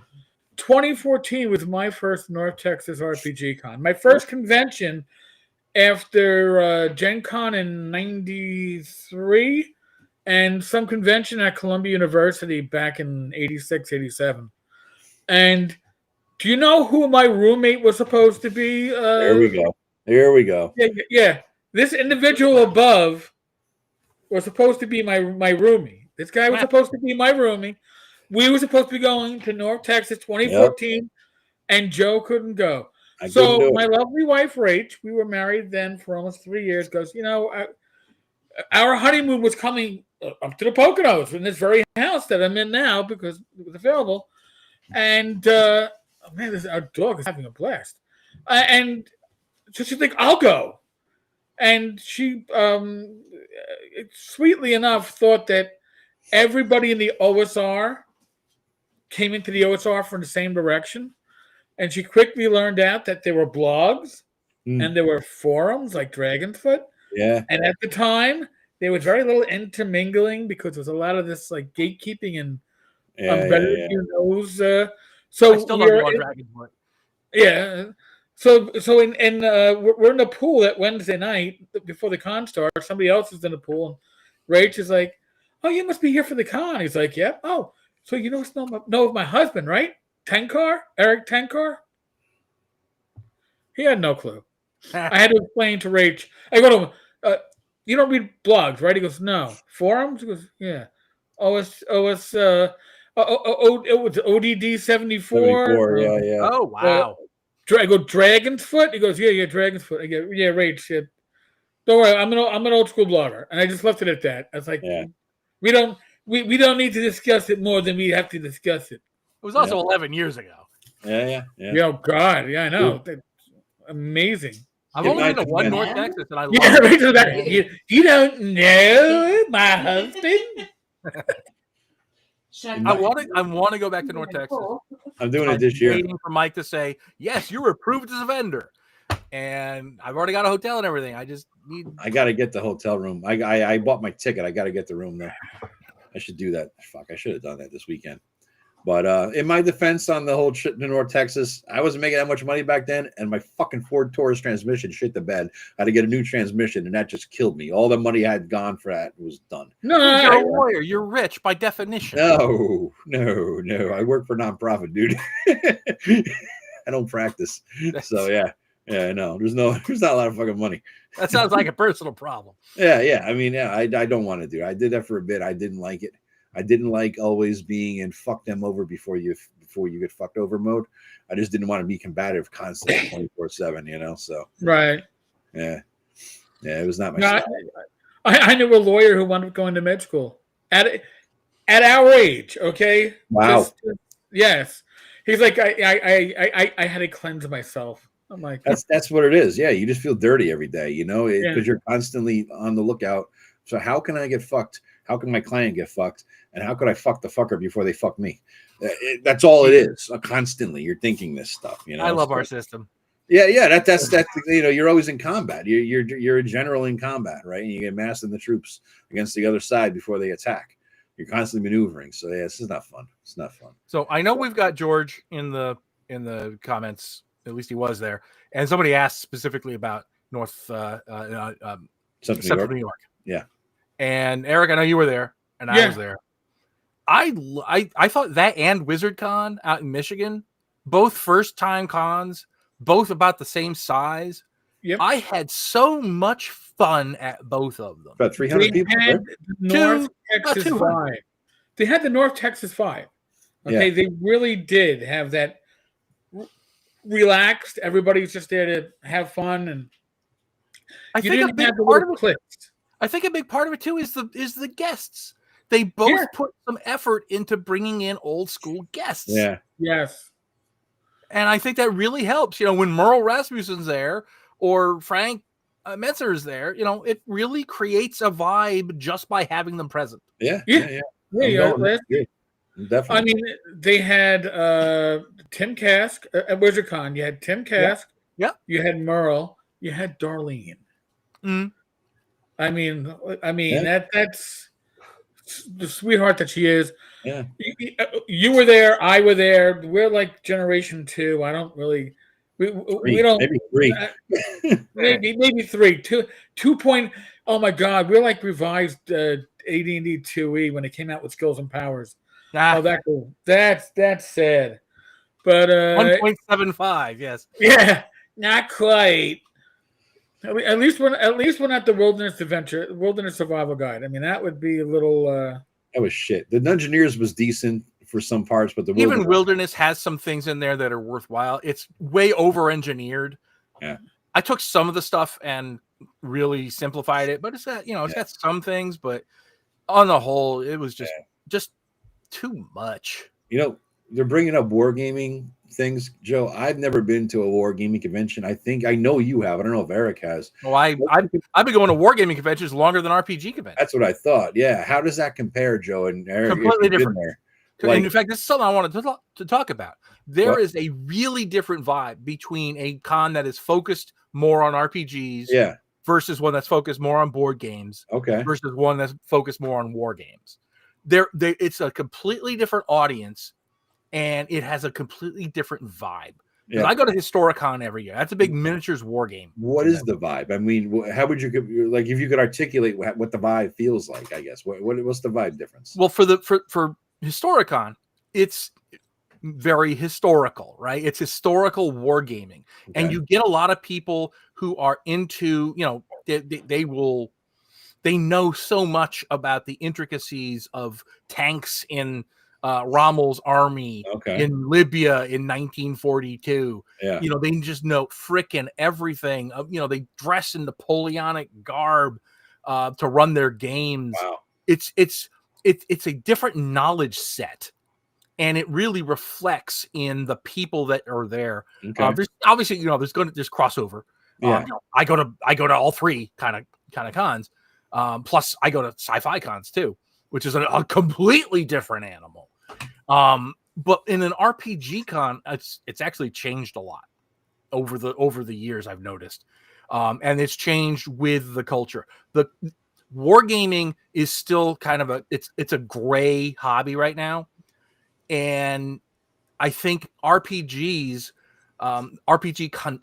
2014 was my first North Texas RPG Con. My first convention after Gen Con in '93 and some convention at Columbia University back in '86, '87. And do you know who my roommate was supposed to be? There we go. Yeah. This individual above was supposed to be my roomie. This guy was supposed to be my roomie. We were supposed to be going to North Texas 2014, and Joe couldn't go. So my lovely wife, Rach, we were married then for almost 3 years, goes, our honeymoon was coming up to the Poconos in this very house that I'm in now because it was available. And, our dog is having a blast. And so she's like, I'll go. And she, sweetly enough, thought that everybody in the OSR came into the OSR from the same direction. And she quickly learned out that there were blogs and there were forums like Dragonfoot. Yeah. And at the time, there was very little intermingling because there was a lot of this like gatekeeping and better than you knows. So I still don't know Dragonfoot. Yeah. So we're in the pool that Wednesday night before the con starts. Somebody else is in the pool, and Rach is like, "Oh, you must be here for the con." He's like, "Yep." Yeah. Oh, so you know of my husband, right? Eric Tenkar. He had no clue. I had to explain to Rach. I go to him. You don't read blogs, right? He goes, "No." Forums? He goes, "Yeah." It was ODD 74. Yeah. Oh wow. I go Dragon's Foot. He goes, yeah, Dragon's Foot. I go, yeah, right, shit. Don't worry, I'm an old school blogger, and I just left it at that. I was like, we don't need to discuss it more than we have to discuss it. It was also 11 years ago. Yeah. Oh God, yeah, I know. That's amazing. I've only been to one North Texas, and I love it. You don't know my husband. I want to go back to North Texas. I'm doing it this year. Waiting for Mike to say, yes, you're approved as a vendor. And I've already got a hotel and everything. I got to get the hotel room. I bought my ticket. I got to get the room there. I should do that. Fuck, I should have done that this weekend. But in my defense on the whole shit in North Texas, I wasn't making that much money back then, and my fucking Ford Taurus transmission shit the bed. I had to get a new transmission, and that just killed me. All the money I had gone for that was done. No, you're a lawyer. You're rich by definition. No. I work for nonprofit, dude. I don't practice. So yeah, no. There's not a lot of fucking money. That sounds like a personal problem. Yeah. I mean, I don't want to do it. I did that for a bit. I didn't like it. I didn't like always being in fuck them over before you get fucked over mode. I just didn't want to be combative constantly 24/7, so. Right. Yeah, it was not my style. I knew a lawyer who wound up going to med school at our age, okay? Wow. Yes. He's like, I had to cleanse myself. I'm like, that's what it is. Yeah, you just feel dirty every day, because you're constantly on the lookout. So how can I get fucked? How can my client get fucked? And how could I fuck the fucker before they fuck me? That's all it is. Constantly, you're thinking this stuff. I love our system. Yeah. That's you're always in combat. You're a general in combat, right? And you get massed in the troops against the other side before they attack. You're constantly maneuvering. So yeah, this is not fun. It's not fun. So I know we've got George in the in the comments. At least he was there. And somebody asked specifically about Central New York. Yeah. And Eric, I know you were there, and I was there. I thought that and WizardCon out in Michigan, both first time cons, both about the same size. Yep. I had so much fun at both of them. About 300 people. Right? North Texas 5. They had the North Texas 5. Okay, they really did have that relaxed. Everybody's just there to have fun, and I think a big part of it too is the guests. They both put some effort into bringing in old school guests. Yeah. Yes. And I think that really helps. You know, when Merle Rasmussen's there or Frank Metzer's there, you know, it really creates a vibe just by having them present. Yeah. Definitely. I mean, they had Tim Kask at WizardCon. You had Tim Kask. Yeah. You had Merle. You had Darlene. Mm. I mean, that's the sweetheart that she is. Yeah. You were there. I were there. We're like generation 2. I don't really. We don't. Maybe 3. maybe 3. 2 point. Oh my God, we're like revised AD&D 2E when it came out with Skills and Powers. Oh, that's cool. That's sad. But 1.75. Yes. Yeah, not quite. At least we're not the Wilderness Survival Guide. I mean, that would be a little. That was shit. The Dungeoneers was decent for some parts, but even Wilderness has some things in there that are worthwhile. It's way over engineered. Yeah, I took some of the stuff and really simplified it, but it's got it's got some things, but on the whole, it was just too much. You know, they're bringing up wargaming things, Joe. I've never been to a wargaming convention. I know you have. I don't know if Eric has. Well, I've been going to wargaming conventions longer than RPG conventions. That's what I thought. Yeah. How does that compare, Joe and Eric? Completely different. And in fact, this is something I wanted to talk about. There is a really different vibe between a con that is focused more on RPGs versus one that's focused more on board games versus one that's focused more on war games. It's a completely different audience, and it has a completely different vibe. Yeah. I go to Historicon every year. That's a big miniatures war game. What is the vibe? I mean, how would you like if you could articulate what the vibe feels like? I guess what's the vibe difference? Well, for Historicon, it's very historical, right? It's historical wargaming, and you get a lot of people who are into, they know so much about the intricacies of tanks in Rommel's army in Libya in 1942. Yeah. They just know frickin' everything. They dress in Napoleonic garb to run their games. Wow. It's a different knowledge set, and it really reflects in the people that are there. There's obviously, there's crossover. Yeah. I go to all three kind of cons. Plus I go to sci-fi cons too, which is a completely different animal. But in an RPG con, it's actually changed a lot over the years, I've noticed. And it's changed with the culture. The wargaming is still kind of it's a gray hobby right now. And I think RPG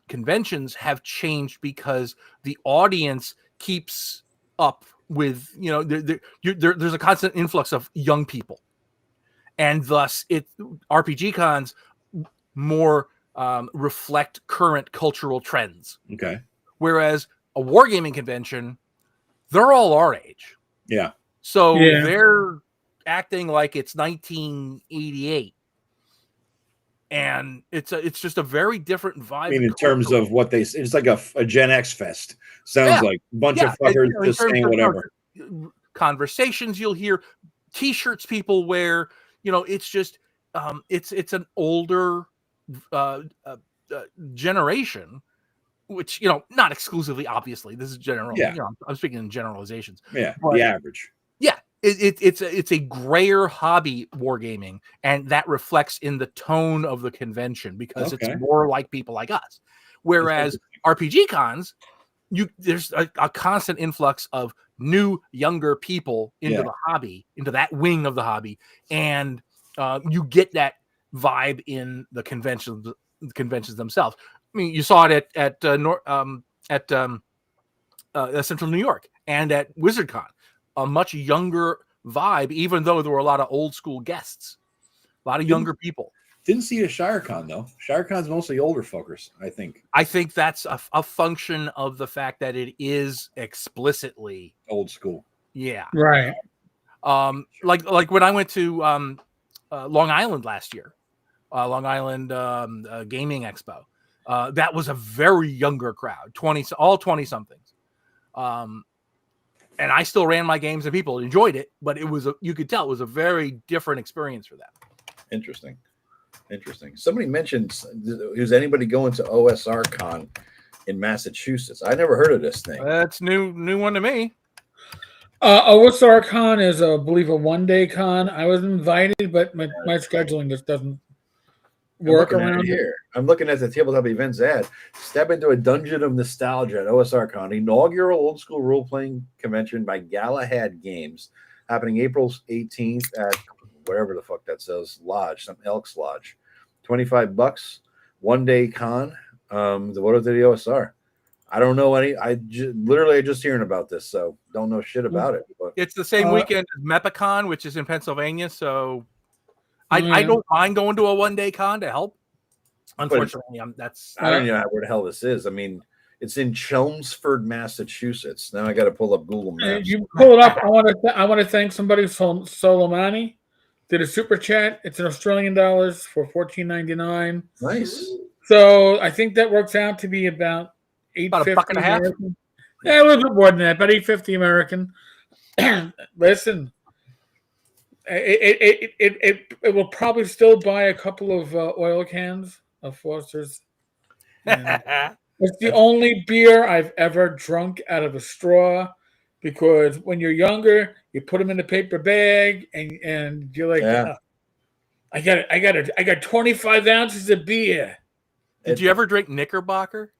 conventions have changed because the audience keeps up with, there's a constant influx of young people, and thus RPG cons more reflect current cultural trends. Okay. Whereas a wargaming convention, they're all our age. Yeah. So they're acting like it's 1988. And it's just a very different vibe. I mean, in terms of what it's like a Gen X fest. Sounds like a bunch of fuckers just saying whatever. Conversations you'll hear, T-shirts people wear. It's just it's an older generation, which not exclusively. Obviously, this is general. Yeah. I'm speaking in generalizations. Yeah, but the average. Yeah. It's a grayer hobby wargaming, and that reflects in the tone of the convention because it's more like people like us. Whereas RPG cons, there's a constant influx of new, younger people into the hobby, into that wing of the hobby, and you get that vibe in the conventions themselves. I mean, you saw it at Central New York and at WizardCon, a much younger vibe, even though there were a lot of old school guests, a lot of younger people. Didn't see it at ShireCon though. ShireCon's mostly older fuckers, I think. I think that's a function of the fact that it is explicitly old school. Yeah. Right. Like when I went to Long Island last year, Long Island Gaming Expo, that was a very younger crowd, all 20 somethings. And I still ran my games and people enjoyed it, but you could tell it was a very different experience for them. Interesting. Somebody mentioned, is anybody going to OSR Con in Massachusetts? I never heard of this thing. That's new one to me. OSR Con is, I believe, a one-day con. I was invited, but my scheduling just doesn't work around here. I'm looking at the tabletop events ad. Step into a dungeon of nostalgia at OSR Con, inaugural old school role-playing convention by Galahad Games, happening April 18th at whatever the fuck that says, Lodge, some Elks Lodge. $25, one-day con. What is the OSR? I don't know any. I just hearing about this, so don't know shit about it. But it's the same weekend as MEPACon, which is in Pennsylvania. So I don't mind going to a one-day con to help. Unfortunately, I don't know where the hell this is. I mean, it's in Chelmsford, Massachusetts. Now I got to pull up Google Maps. You pull it up. I want to thank somebody, Solomani, did a super chat. It's in Australian dollars for $14.99. Nice. So I think that works out to be about $8.50 American. Yeah, a little bit more than that, about $8.50 American. Listen, it will probably still buy a couple of oil cans of Foster's. It's the only beer I've ever drunk out of a straw, because when you're younger, you put them in a paper bag and you're like, I got 25 ounces of beer. Did you ever drink Knickerbocker?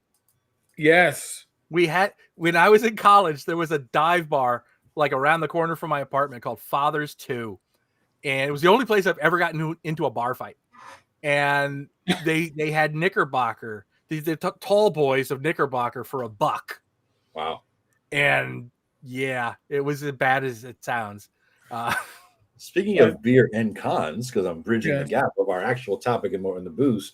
Yes. When I was in college, there was a dive bar like around the corner from my apartment called Father's 2. And it was the only place I've ever gotten into a bar fight. And they had Knickerbocker. They took tall boys of Knickerbocker for $1. Wow. And yeah, it was as bad as it sounds. Speaking of beer and cons, because I'm bridging the gap of our actual topic and more in the booze,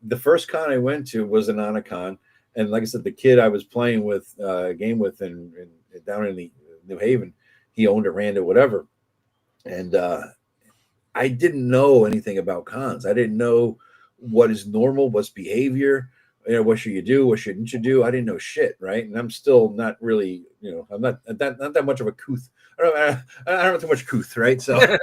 the first con I went to was an Anacon. And like I said, the kid I was playing with, game with down in the New Haven, he owned it, ran it, whatever. And I didn't know anything about cons. I didn't know what is normal, what's behavior, what should you do, what shouldn't you do. I didn't know shit, right? And I'm still not really, I'm not that much of a couth. I don't have too much couth, right? So I'm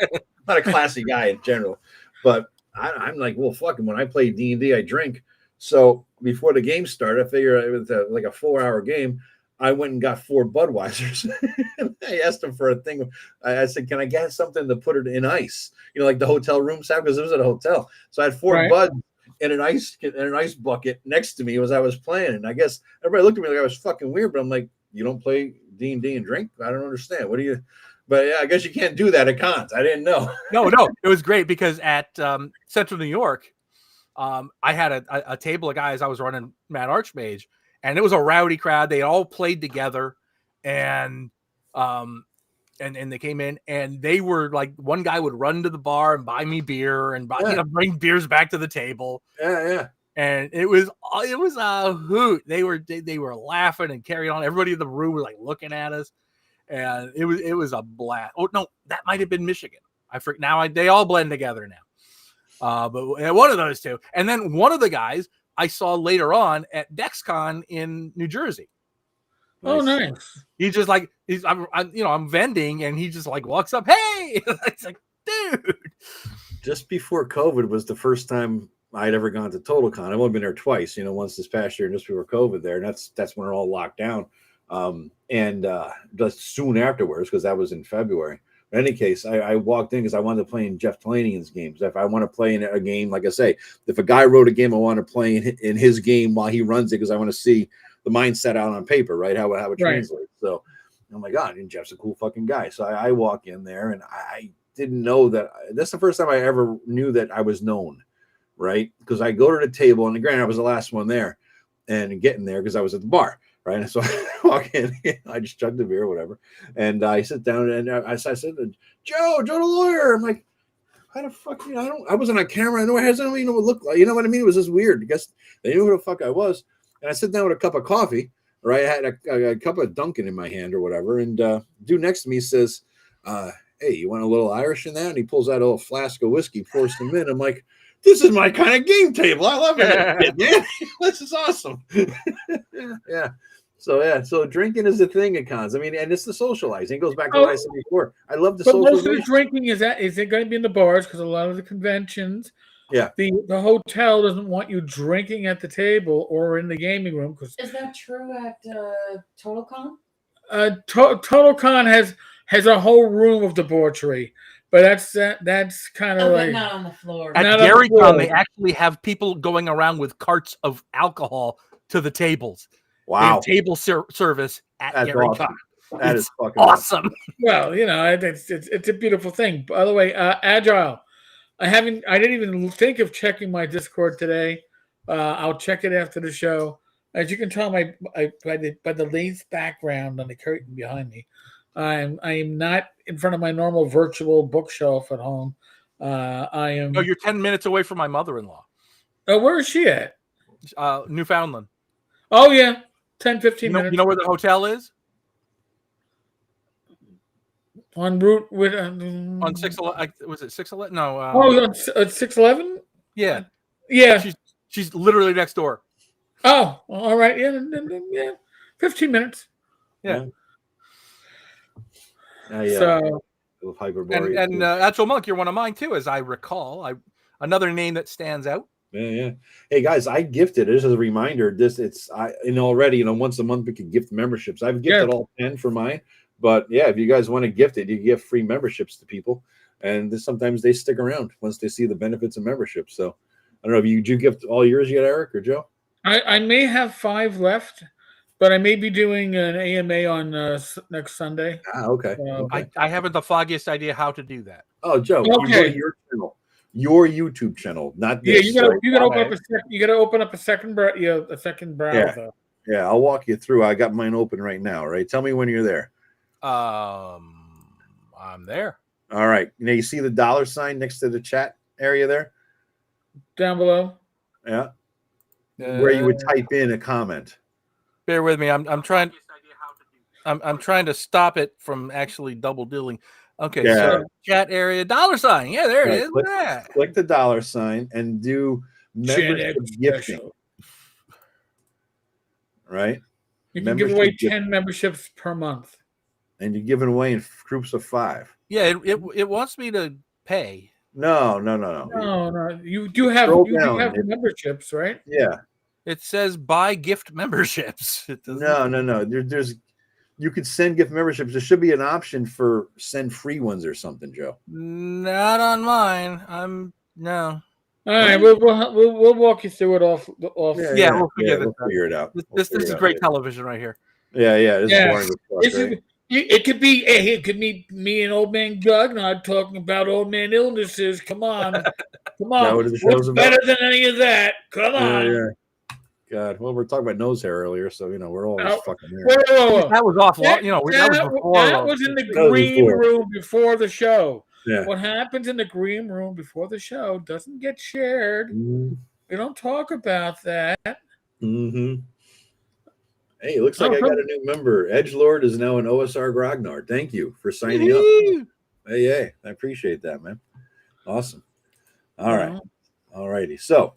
not a classy guy in general. But I'm like, well, fucking when I play D&D, I drink. So before the game started, I figured it was like a 4-hour game. I went and got 4 Budweisers. I asked him for a thing. I said, can I get something to put it in ice? Like the hotel rooms have, because it was at a hotel. So I had 4 Buds in an ice bucket next to me as I was playing. And I guess everybody looked at me like I was fucking weird, but I'm like, you don't play D&D and drink? I don't understand. What do you... But yeah, I guess you can't do that at cons. I didn't know. No, it was great because at Central New York, I had a table of guys. I was running Mad Archmage, and it was a rowdy crowd. They all played together, and they came in, and they were like, one guy would run to the bar and buy me beer and bring beers back to the table. Yeah. And it was a hoot. They were laughing and carrying on. Everybody in the room was like looking at us. And it was a blast. Oh no, that might have been Michigan. I forget now. They all blend together now. But one of those two, and then one of the guys I saw later on at DexCon in New Jersey. Oh, nice. He's just like I'm vending, and he just like walks up. Hey, it's like, dude. Just before COVID was the first time I'd ever gone to TotalCon. I've only been there twice. Once this past year and just before COVID there, and that's when it all locked down. And just soon afterwards, because that was in February. In any case, I walked in because I wanted to play in Jeff Talanian's games. If I want to play in a game, like I say, if a guy wrote a game, I want to play in his game while he runs it, because I want to see the mindset out on paper, right? How it translates. So, oh my God, and Jeff's a cool fucking guy. So I walk in there, and I didn't know that. That's the first time I ever knew that I was known. right? Because I go to the table, and granted, I was the last one there, and getting there because I was at the bar, right? And so I walk in, I just chugged the beer or whatever, and I sit down, and I said, Joe the lawyer. I'm like, how the fuck, I wasn't on camera. I don't even know what it looked like. You know what I mean? It was just weird. I guess they knew who the fuck I was. And I sit down with a cup of coffee, right? I had a cup of Dunkin' in my hand or whatever. And dude next to me says, hey, you want a little Irish in that? And he pulls out a little flask of whiskey, pours them in. I'm like, this is my kind of game table. I love it, man. This is awesome. Yeah. So drinking is the thing at cons. I mean, and it's the socializing. It goes back to what I said before. I love the socialization. Most of the drinking is it going to be in the bars because a lot of the conventions, yeah, the hotel doesn't want you drinking at the table or in the gaming room. Because is that true at TotalCon? TotalCon has a whole room of debauchery, but that's kind of like not on the floor. At GaryCon, they actually have people going around with carts of alcohol to the tables. Wow. Table service at GaryCon. Awesome. That is fucking awesome. Well, it's a beautiful thing. By the way, Agile. I didn't even think of checking my Discord today. I'll check it after the show. As you can tell, by the lace background on the curtain behind me, I am not in front of my normal virtual bookshelf at home. I am. Oh, you're 10 minutes away from my mother-in-law. Where is she at? Newfoundland. Oh yeah. 10, 15 minutes. You know where the hotel is? En route with on 611. Was it 611? No. On 611. Yeah. Yeah. She's literally next door. Oh, all right. Yeah. 15 minutes. Yeah. So. And Actual Monk, you're one of mine too, as I recall. Another name that stands out. Yeah. Hey guys, I gifted. This is a reminder. Already, once a month we can gift memberships. I've gifted all 10 for mine, but yeah, if you guys want to gift it, you give free memberships to people, and sometimes they stick around once they see the benefits of membership. So I don't know if you gift all yours yet, Eric or Joe. I may have 5 left, but I may be doing an AMA on next Sunday. Okay. I haven't the foggiest idea how to do that. Oh, Joe, you go to your channel. Your YouTube channel, not this. Yeah, you gotta open up a second. You gotta open up a second browser. Yeah, I'll walk you through. I got mine open right now. Right, tell me when you're there. I'm there. All right. You see the $ next to the chat area there, down below. Yeah, where you would type in a comment. Bear with me. I'm trying. I'm trying to stop it from actually double dealing. Okay, so chat area $. Yeah, there it is. Click the $ and do membership gifting. Right? You can give away 10 memberships per month. And you're giving away in groups of 5. Yeah, it wants me to pay. No. No. You do have memberships, right? Yeah. It says buy gift memberships. No. There's you could send gift memberships. There should be an option for send free ones or something, Joe. Not on mine. No. All right, we'll walk you through it off. We'll figure it out. This is great television right here. Yeah. It could be me and Old Man Gugnod talking about old man illnesses. Come on. What's better than any of that? Come on. Yeah. God, well, we're talking about nose hair earlier, so we're all fucking there. Whoa. That was awful. That was in the green room before the show. Yeah. What happens in the green room before the show doesn't get shared. Mm-hmm. We don't talk about that. Mm-hmm. Hey, it looks like I got a new member. Edgelord is now an OSR Grognard. Thank you for signing up. Hey, I appreciate that, man. Awesome. All right. All righty. So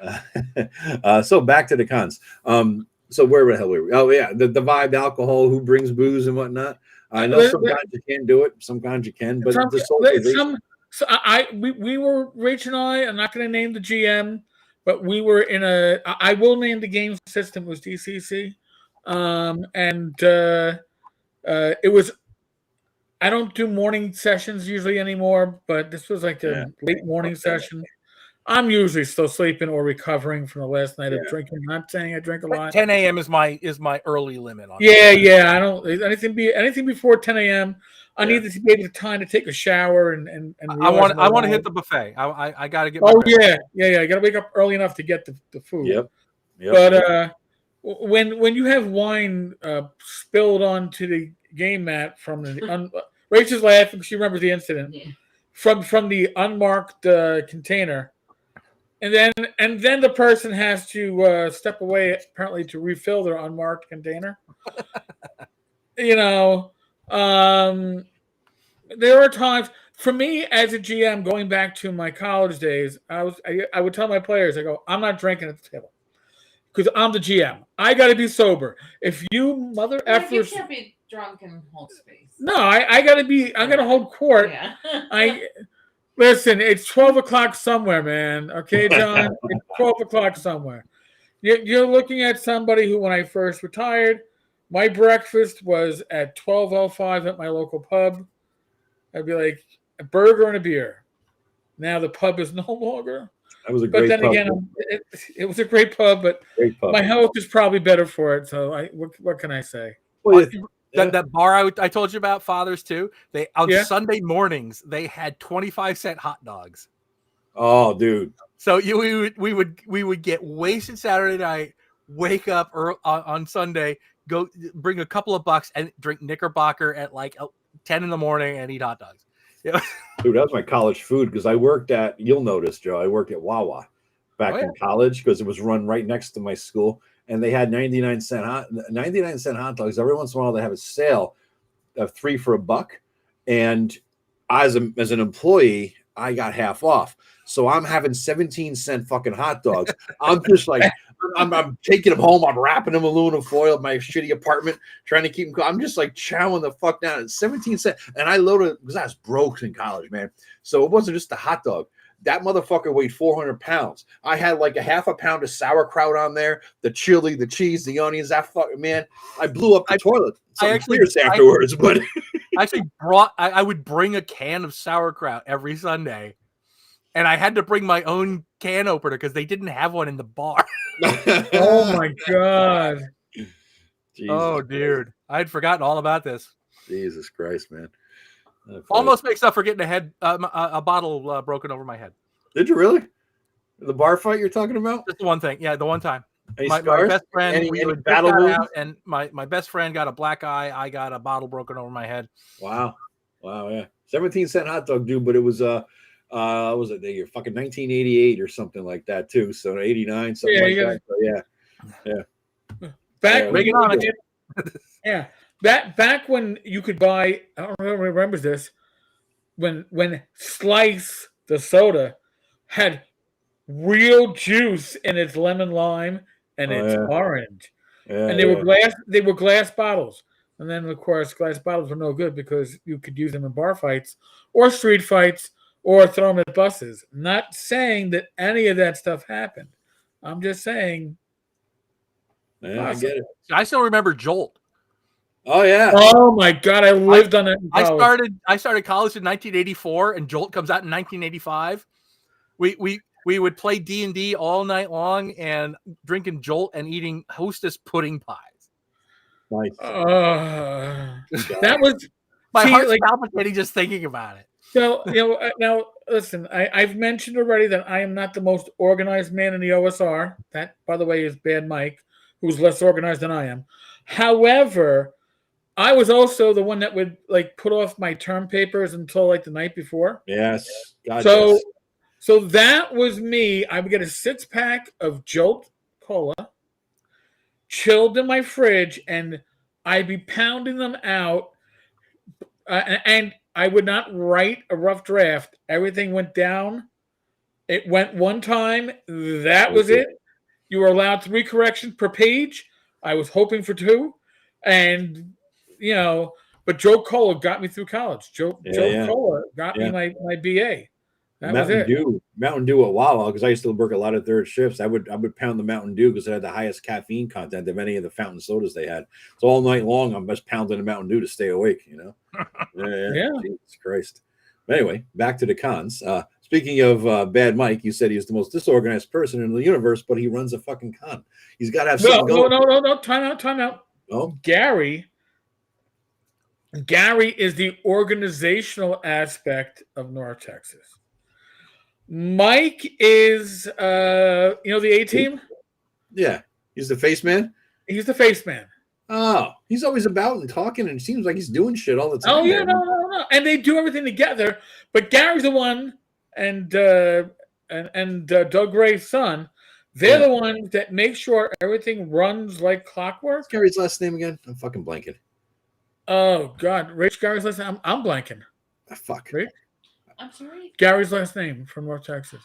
back to the cons. So where the hell were we? Oh yeah, the vibe alcohol, who brings booze and whatnot. I know some cons you can't do it, some cons you can, but we were Rach and I. I'm not going to name the GM, but we were in a. I will name the game system. It was DCC, it was. I don't do morning sessions usually anymore, but this was like a late morning session. I'm usually still sleeping or recovering from the last night of Yeah. drinking. I'm not saying I drink a lot. 10 a.m. is my early limit on Yeah. I don't anything before 10 a.m. I Yeah. need to be able to time to take a shower and I realize want to hit the buffet. I got to get. Oh my buffet. yeah. I got to wake up early enough to get the food. Yep. But when you have wine spilled onto the game mat from the Rachel's laughing. She remembers the incident from the unmarked container, and then the person has to step away apparently to refill their unmarked container. There are times for me as a GM going back to my college days. I would tell my players, I go, I'm not drinking at the table because I'm the GM. I got to be sober. If you mother effers, you can't be drunk and hold space. no, I got to be. I got to hold court. Yeah. Listen. It's 12 o'clock somewhere, man. Okay, John. It's 12 o'clock somewhere. You're looking at somebody who, when I first retired, my breakfast was at 12:05 at my local pub. I'd be like a burger and a beer. Now the pub is no longer. That was a great But then pub. again, it was a great pub, but my health is probably better for it. So what can I say? Well, That bar I told you about, Father's too. They on Yeah. Sunday mornings they had 25-cent hot dogs. Oh, dude. So we would get wasted Saturday night, wake up on Sunday, go bring a couple of bucks and drink Knickerbocker at like 10 in the morning and eat hot dogs. Yeah. Dude, that was my college food because I worked at, you'll notice, Joe, I worked at Wawa back in college because it was run right next to my school. And they had 99-cent hot dogs. Every once in a while, they have a sale of 3 for $1. And as an employee, I got half off. So I'm having 17-cent fucking hot dogs. I'm just like, I'm taking them home. I'm wrapping them in aluminum foil in my shitty apartment, trying to keep them cool. I'm just like chowing the fuck down at 17 cents. And I loaded because I was broke in college, man. So it wasn't just a hot dog. That motherfucker weighed 400 pounds. I had like a half a pound of sauerkraut on there, the chili, the cheese, the onions. That fucking man, I blew up the toilet. I actually afterwards, but I actually I would bring a can of sauerkraut every Sunday, and I had to bring my own can opener because they didn't have one in the bar. Oh my god! Oh, dude, I had forgotten all about this. Jesus Christ, man! Almost makes up for getting a bottle broken over my head. Did you really? The bar fight you're talking about? Just the one thing. Yeah, the one time. My best friend, any would battle out, and my best friend got a black eye. I got a bottle broken over my head. Wow, yeah. 17-cent hot dog, dude. But it was was it the year fucking 1988 or something like that too? So 89, something that. So, yeah. Back when you could buy. I don't know who remembers this. When Slice the soda had real juice in its lemon lime and it's orange, and they were glass bottles. And then of course glass bottles were no good because you could use them in bar fights or street fights or throw them at buses. Not saying that any of that stuff happened. I'm just saying. Yeah, I get it. I still remember Jolt. Oh yeah. Oh my god, I lived on it. I started college in 1984, and Jolt comes out in 1985. We would play D&D all night long and drinking Jolt and eating Hostess pudding pies. Nice. That was my heart's palpitating just thinking about it. So now listen, I've mentioned already that I am not the most organized man in the OSR. That, by the way, is Bad Mike, who's less organized than I am. However, I was also the one that would like put off my term papers until like the night before. Yes. God, so that was me. I would get a 6-pack of Jolt Cola, chilled in my fridge, and I'd be pounding them out. And I would not write a rough draft. Everything went down. It went one time. That was it. You were allowed 3 corrections per page. I was hoping for 2. And, but Joe Cola got me through college. Joe Cola got me my BA. That Mountain was it. Dew. Mountain Dew at Wawa, because I used to work a lot of third shifts. I would pound the Mountain Dew because it had the highest caffeine content of any of the fountain sodas they had. So all night long, I'm just pounding the Mountain Dew to stay awake, Yeah. Jesus Christ. But anyway, back to the cons. Speaking of Bad Mike, you said he was the most disorganized person in the universe, but he runs a fucking con. He's got to have something going. No. Time out. Oh, Gary is the organizational aspect of North Texas. Mike is, the A team. yeah, he's the face man. He's the face man. Oh, he's always about and talking, and it seems like he's doing shit all the time. Oh yeah, no, and they do everything together. But Gary's the one, and Doug Gray's son. They're the ones that make sure everything runs like clockwork. What's Gary's last name again? I'm fucking blanking. Oh God, Rich Gary's last name. I'm blanking. Fuck. Right? I'm sorry. Gary's last name from North Texas.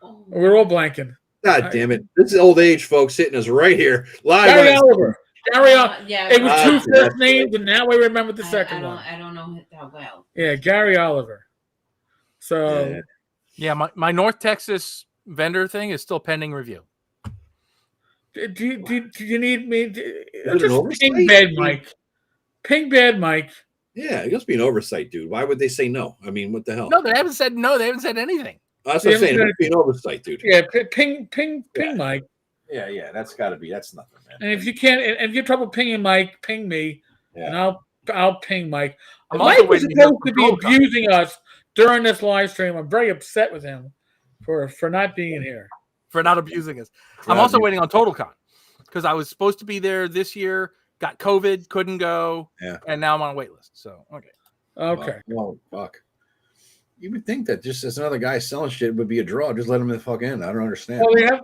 Oh. We're all blanking. God damn it! This is old age, folks, hitting us right here live. Gary Oliver. Gary Oliver. Yeah, It was two first names, and now we remember the second one. I don't know it that well. Yeah, Gary Oliver. So yeah, my North Texas vendor thing is still pending review. do you need me? it an Just ping Bad Mike. Ping Bad Mike. Yeah, it must be an oversight, dude. Why would they say no? I mean, what the hell? No, they haven't said no. They haven't said anything. That's what I'm saying. It must be an oversight, dude. Yeah, ping Mike. Yeah, that's got to be. That's nothing, man. And if you can't, and if you have trouble pinging Mike, ping me, and I'll ping Mike. I'm Mike was supposed to be abusing us during this live stream. I'm very upset with him for not being here, for not abusing us. I'm also waiting on TotalCon because I was supposed to be there this year, got COVID, couldn't go, and now I'm on a wait list. So okay. Well, fuck. You would think that just as another guy selling shit would be a draw. Just let him the fuck in. I don't understand. Well,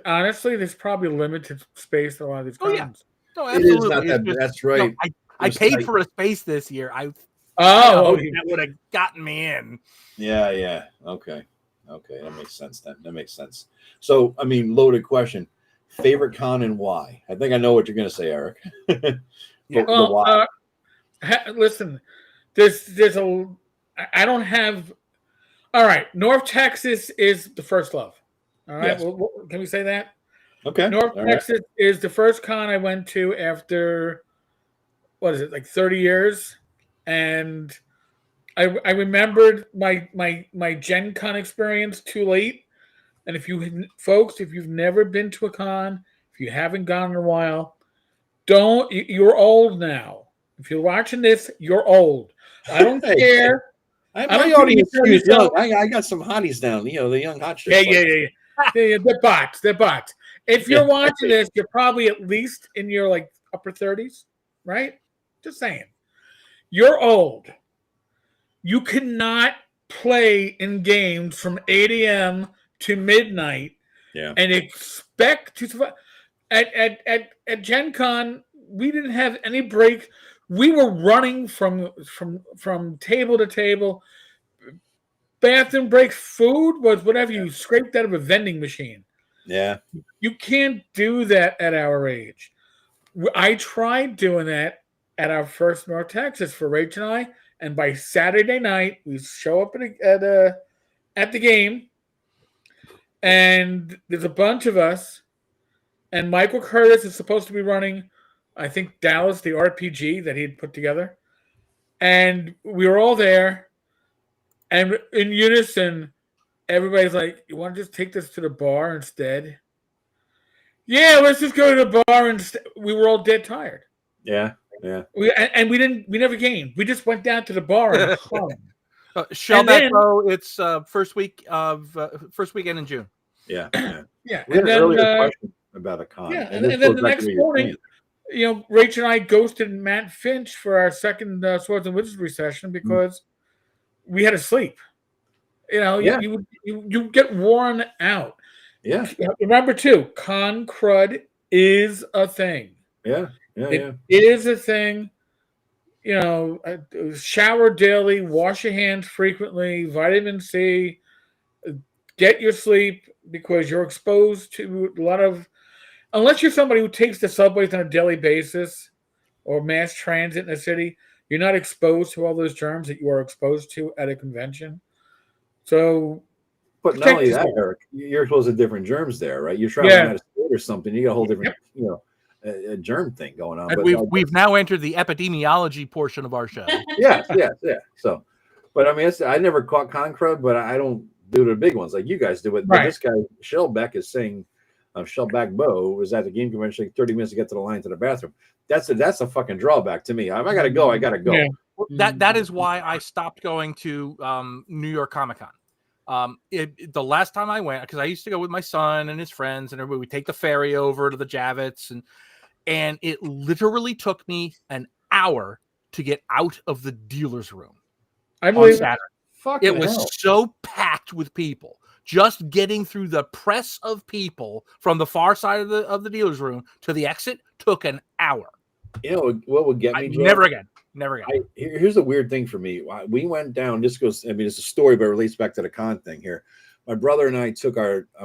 honestly, there's probably limited space at a lot of these cons. Yeah. No, absolutely. It is not that. That's right. No, I paid for a space this year. That would have gotten me in. Yeah. Okay. That makes sense. That makes sense. So, I mean, loaded question. Favorite con and why? I think I know what you're going to say, Eric. Why? Listen, there's a. I don't have. All right, North Texas is the first love. All right, yes. Can we say that? Okay. North Texas is the first con I went to after, what is it, like 30 years, and I remembered my Gen Con experience too late. And if you've never been to a con, if you haven't gone in a while, you're old now. If you're watching this, you're old. I don't care. I got some hotties down. The young hot shit. Yeah. They're bots. If you're watching this, you're probably at least in your upper 30s, right? Just saying. You're old. You cannot play in games from 8 a.m. to midnight and expect to survive. At Gen Con, we didn't have any break. We were running from table to table. Bathroom breaks. Food was whatever you scraped out of a vending machine. Yeah. You can't do that at our age. I tried doing that at our first North Texas for Rach and I, and by Saturday night, we show up at the game, and there's a bunch of us, and Michael Curtis is supposed to be running, I think, Dallas, the RPG that he had put together. And we were all there. And in unison, everybody's like, you want to just take this to the bar instead? Yeah, let's just go to the bar instead. We were all dead tired. Yeah. We never gamed. We just went down to the bar and hung. Shellback, though, it's first weekend in June. Yeah. Yeah. We had an earlier question about a con. Yeah, and then the next morning, Rach and I ghosted Matt Finch for our second Swords and Wizardry session because we had to sleep. You get worn out. Yeah. Remember too, con crud is a thing. It is a thing. Shower daily, wash your hands frequently, vitamin C, get your sleep, because you're exposed to a lot of, unless you're somebody who takes the subways on a daily basis or mass transit in a city, you're not exposed to all those germs that you are exposed to at a convention. So, but not only that, Eric, you're exposed to different germs there, right? You're traveling out of state or something. You got a whole different, a germ thing going on. And we've now entered the epidemiology portion of our show. Yeah. So, But I mean, I never caught con crud, but I don't do the big ones like you guys do. But Right. this guy Shellback is saying, Shellback Bo was at the game convention like 30 minutes to get to the line to the bathroom. That's a fucking drawback to me. If I gotta go, I gotta go. Yeah. That is why I stopped going to New York Comic Con. The last time I went, because I used to go with my son and his friends, and everybody would take the ferry over to the Javits, and it literally took me an hour to get out of the dealer's room I on believe Saturday. Fucking It was hell. so packed with people. Just getting through the press of people from the far side of the dealer's room to the exit took an hour. You know what would get me? Joe? Never again. Here's the weird thing for me. We went down. This goes. I mean, it's a story, but it relates back to the con thing here. My brother and I took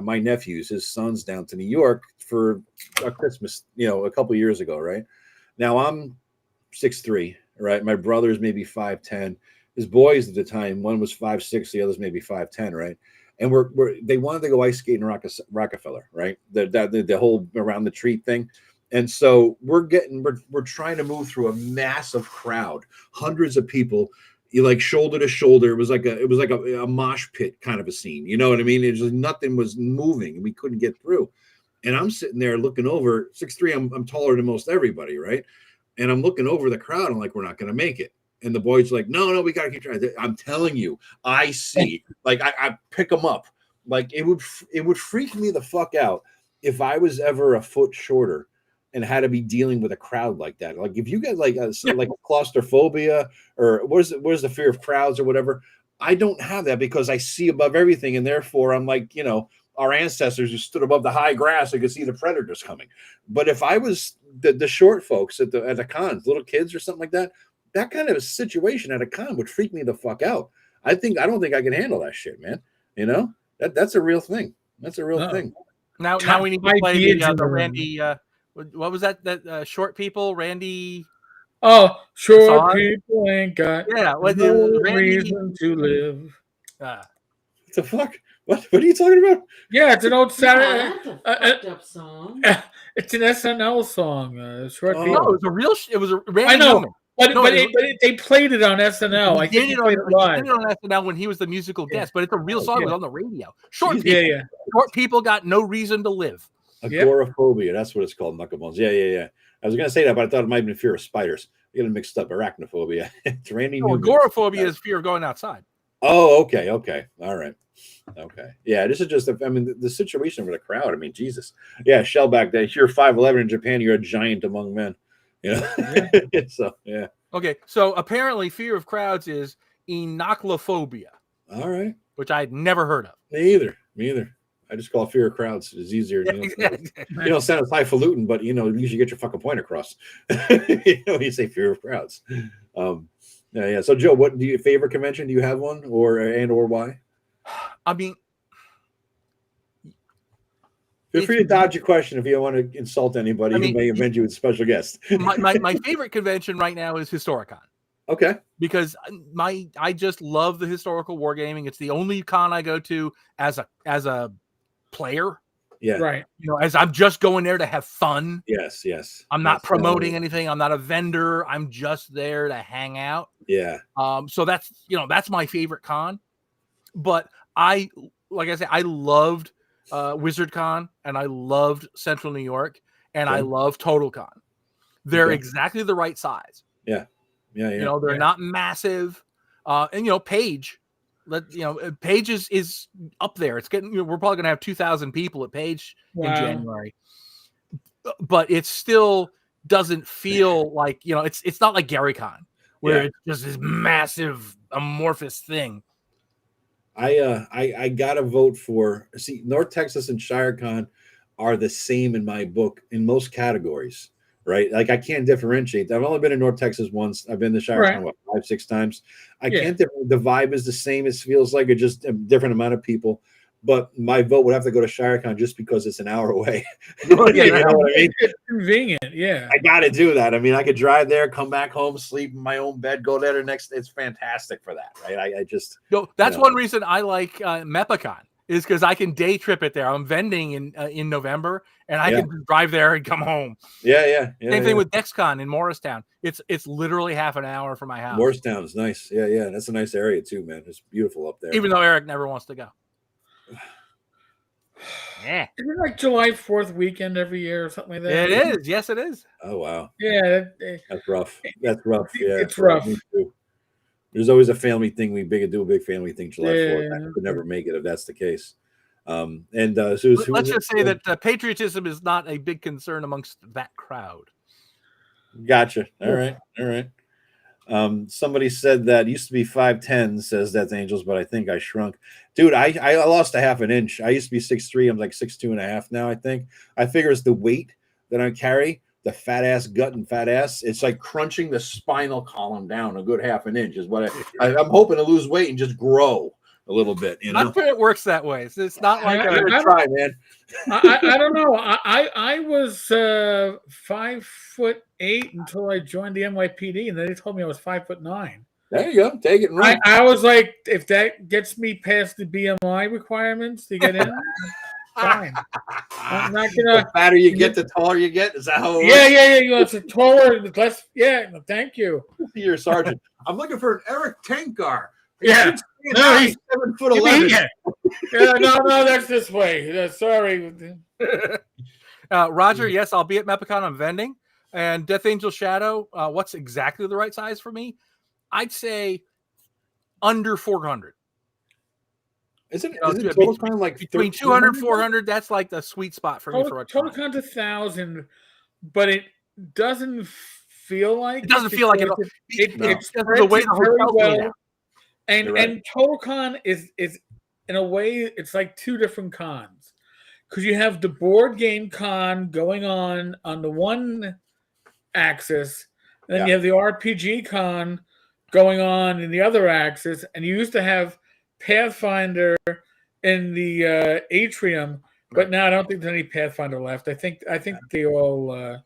my nephews, his sons, down to New York for a Christmas. A couple years ago, right? Now I'm 6'3", right? My brother's maybe 5'10". His boys at the time, one was 5'6", the other's maybe 5'10", right? And they wanted to go ice skating in Rockefeller, right? The whole around the tree thing. And so we're trying to move through a massive crowd, hundreds of people, like shoulder to shoulder. It was like a mosh pit kind of a scene. You know what I mean? It's just nothing was moving, and we couldn't get through. And I'm sitting there looking over 6'3". I'm taller than most everybody, right? And I'm looking over the crowd. I'm like, we're not going to make it. And the boys are like, no, we got to keep trying. I'm telling you, I see. Like I pick them up. Like it would freak me the fuck out if I was ever a foot shorter and had to be dealing with a crowd like that. Like if you get like claustrophobia or what is the fear of crowds or whatever, I don't have that because I see above everything, and therefore I'm like, our ancestors who stood above the high grass and could see the predators coming. But if I was the short folks at the cons, little kids or something like that, that kind of a situation at a con would freak me the fuck out. I don't think I can handle that shit, man. That's a real thing. That's a real thing. Now we need to play the Randy. What was that? Short people, Randy. Oh, short song? people ain't got no reason to live. What the fuck? What are you talking about? Yeah, it's an old Saturday. That's a fucked up song. It's an SNL song. Short people. No, it was a Randy. I know. Newman. They played it on SNL. I think he played it live. did it on SNL when he was the musical guest, but it's a real song. It was on the radio. Short people got no reason to live. Agoraphobia. That's what it's called. Knucklebones. Yeah. I was going to say that, but I thought it might have been fear of spiders. I get it mixed up. Arachnophobia. It's Randy Newman. Agoraphobia is fear of going outside. Oh, okay. All right. Okay. Yeah, this is just, the situation with the crowd. I mean, Jesus. Yeah, Shellback Day. You're 5'11" in Japan. You're a giant among men. So, yeah. Okay, so apparently fear of crowds is enochlophobia. All right. Which I had never heard of. Me either. I just call it fear of crowds. It's easier. You don't sound as highfalutin, but you should get your fucking point across. You say fear of crowds. Yeah. So, Joe, what do you favorite convention? Do you have one, or why? I mean, feel free to dodge your question if you don't want to insult anybody who may offend you with a special guest. my favorite convention right now is Historicon. Okay. Because I just love the historical wargaming. It's the only con I go to as a player. Yeah. Right. As I'm just going there to have fun. Yes. I'm not promoting anything. I'm not a vendor. I'm just there to hang out. Yeah. So that's my favorite con. But I loved WizardCon, and I loved Central New York, and I love TotalCon. They're exactly the right size. Yeah. They're not massive. And Page, Page is up there. It's getting. We're probably gonna have 2,000 people at Page in January, but it still doesn't feel like it's not like GaryCon where it's just this massive amorphous thing. I gotta vote for. See, North Texas and ShireCon are the same in my book in most categories, right? Like I can't differentiate. I've only been in North Texas once. I've been to ShireCon 5-6 times. I can't. The vibe is the same. It feels like it's just a different amount of people. But my vote would have to go to ShireCon just because it's an hour away. You know what I mean? It's convenient. Yeah, I got to do that. I mean, I could drive there, come back home, sleep in my own bed, go there the next. It's fantastic for that, right? I just that's one reason I like Mepicon is because I can day trip it there. I'm vending in November, and I can drive there and come home. Yeah. Same thing with DexCon in Morristown. It's literally half an hour from my house. Morristown is nice. Yeah. That's a nice area too, man. It's beautiful up there. Even though Eric never wants to go. Yeah. Isn't it like July 4th weekend every year or something like that? It is. Yes, it is. Oh wow. Yeah. That's rough. Yeah. It's rough. Me too. There's always a family thing. We do a big family thing July 4th. I could never make it if that's the case. So let's just say that patriotism is not a big concern amongst that crowd. Gotcha. All right. Somebody said that used to be 5'10", says that's Angels, but I think I shrunk. Dude, I lost a half an inch. I used to be 6'3". I'm like 6'2.5" now, I think. I figure it's the weight that I carry, the fat ass gut and fat ass. It's like crunching the spinal column down a good half an inch is what I'm hoping to lose weight and just grow a little bit. You know, not sure it works that way. It's not like I'm gonna try, man. I don't know. I was 5'8" until I joined the NYPD, and then they told me I was 5'9". There you go. Take it and run. I was like, if that gets me past the BMI requirements to get in, fine. I'm not gonna. The fatter you get, the taller you get. Is that how? It Yeah. You know, it's a taller, less. Yeah. Thank you. You're a sergeant. I'm looking for an Eric Tankar. Yeah. No, he's 7'11". Yeah. No, that's this way. Sorry. Roger, yes, I'll be at Mepicon. I'm vending. And Death Angel Shadow, what's exactly the right size for me? I'd say under 400. Isn't Totalcon like between 200 400? That's like the sweet spot for me for a con. Totalcon's 1,000, but it doesn't feel like it doesn't feel like it. It's the way the hotel's laid out. And TotalCon is in a way it's like two different cons, because you have the board game con going on the one axis, and then you have the RPG con going on in the other axis, and you used to have Pathfinder in the atrium, but now I don't think there's any Pathfinder left. I think they all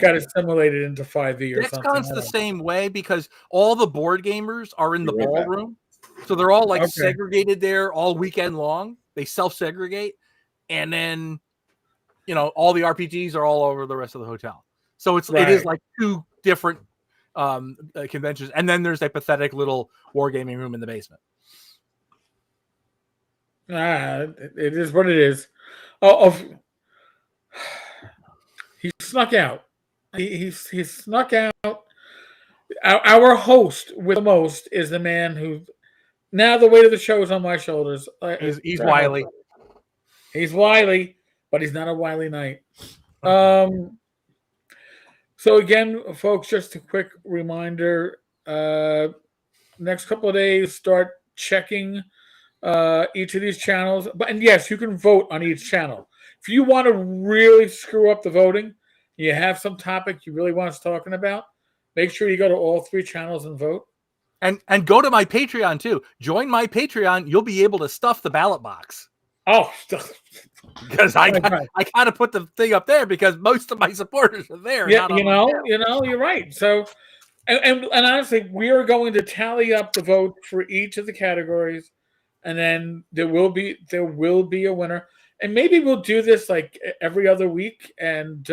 got assimilated into 5e or something. DexCon's the same way because all the board gamers are in the ballroom, so they're all like segregated there all weekend long. They self-segregate, and then all the RPGs are all over the rest of the hotel. So it is like two different conventions, and then there's a pathetic little wargaming room in the basement. It is what it is. He snuck out. He snuck out. Our host with the most is the man who now the weight of the show is on my shoulders. He's wily. He's wily, but he's not a wily knight. So again, folks, just a quick reminder. Next couple of days, start checking each of these channels. And yes, you can vote on each channel. If you want to really screw up the voting, you have some topic you really want us talking about, make sure you go to all three channels and vote. And go to my Patreon too. Join my Patreon. You'll be able to stuff the ballot box. Oh, because I kind of put the thing up there because most of my supporters are there. Yeah, you're right. So, and honestly, we are going to tally up the vote for each of the categories, and then there will be a winner. And maybe we'll do this like every other week, and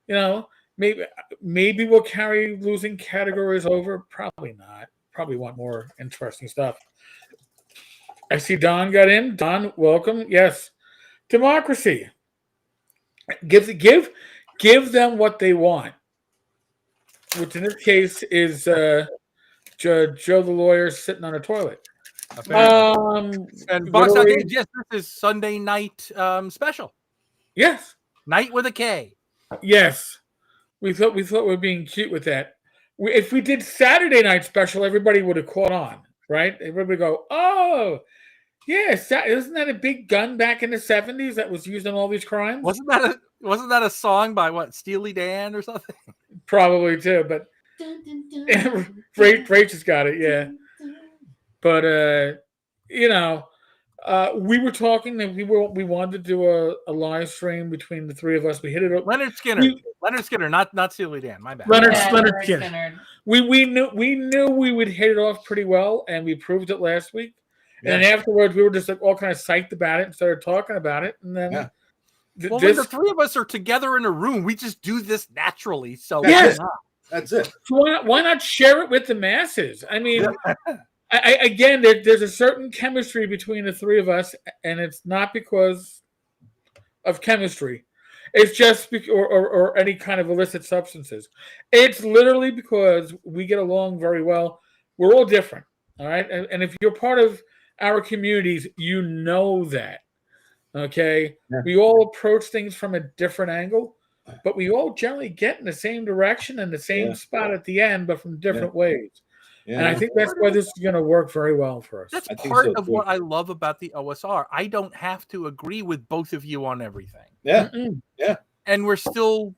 maybe we'll carry losing categories over. Probably not. Probably want more interesting stuff. I see Don got in. Don, welcome. Yes, democracy. Give them what they want, which in this case is Joe the lawyer sitting on a toilet. And Box Out Games, yes, this is Sunday night special. Yes, night with a K. Yes, we thought we were being cute with that. If we did Saturday night special, everybody would have caught on, right? Everybody would go, "Oh, yes, isn't that a big gun back in the 70s that was used in all these crimes?" Wasn't that a song by what, Steely Dan or something? Probably too, but Rach has got it, yeah. But we were talking that we wanted to do a live stream between the three of us. We hit it up. Leonard Skinner, not Steely Dan. My bad. Leonard Skinner. We knew we would hit it off pretty well, and we proved it last week. And then afterwards, we were just like all kind of psyched about it and started talking about it. And then, Yeah. Well, when the three of us are together in a room, we just do this naturally. So That's it. So why not share it with the masses? I mean, again, there's a certain chemistry between the three of us, and it's not because of chemistry. It's just or any kind of illicit substances. It's literally because we get along very well. We're all different, all right? And if you're part of our communities, you know that, okay? Yeah. We all approach things from a different angle, but we all generally get in the same direction and the same spot at the end, but from different ways. Yeah. And I think that's why this is going to work very well for us. That's part of what I love about the OSR. I don't have to agree with both of you on everything. Yeah. Yeah. And we still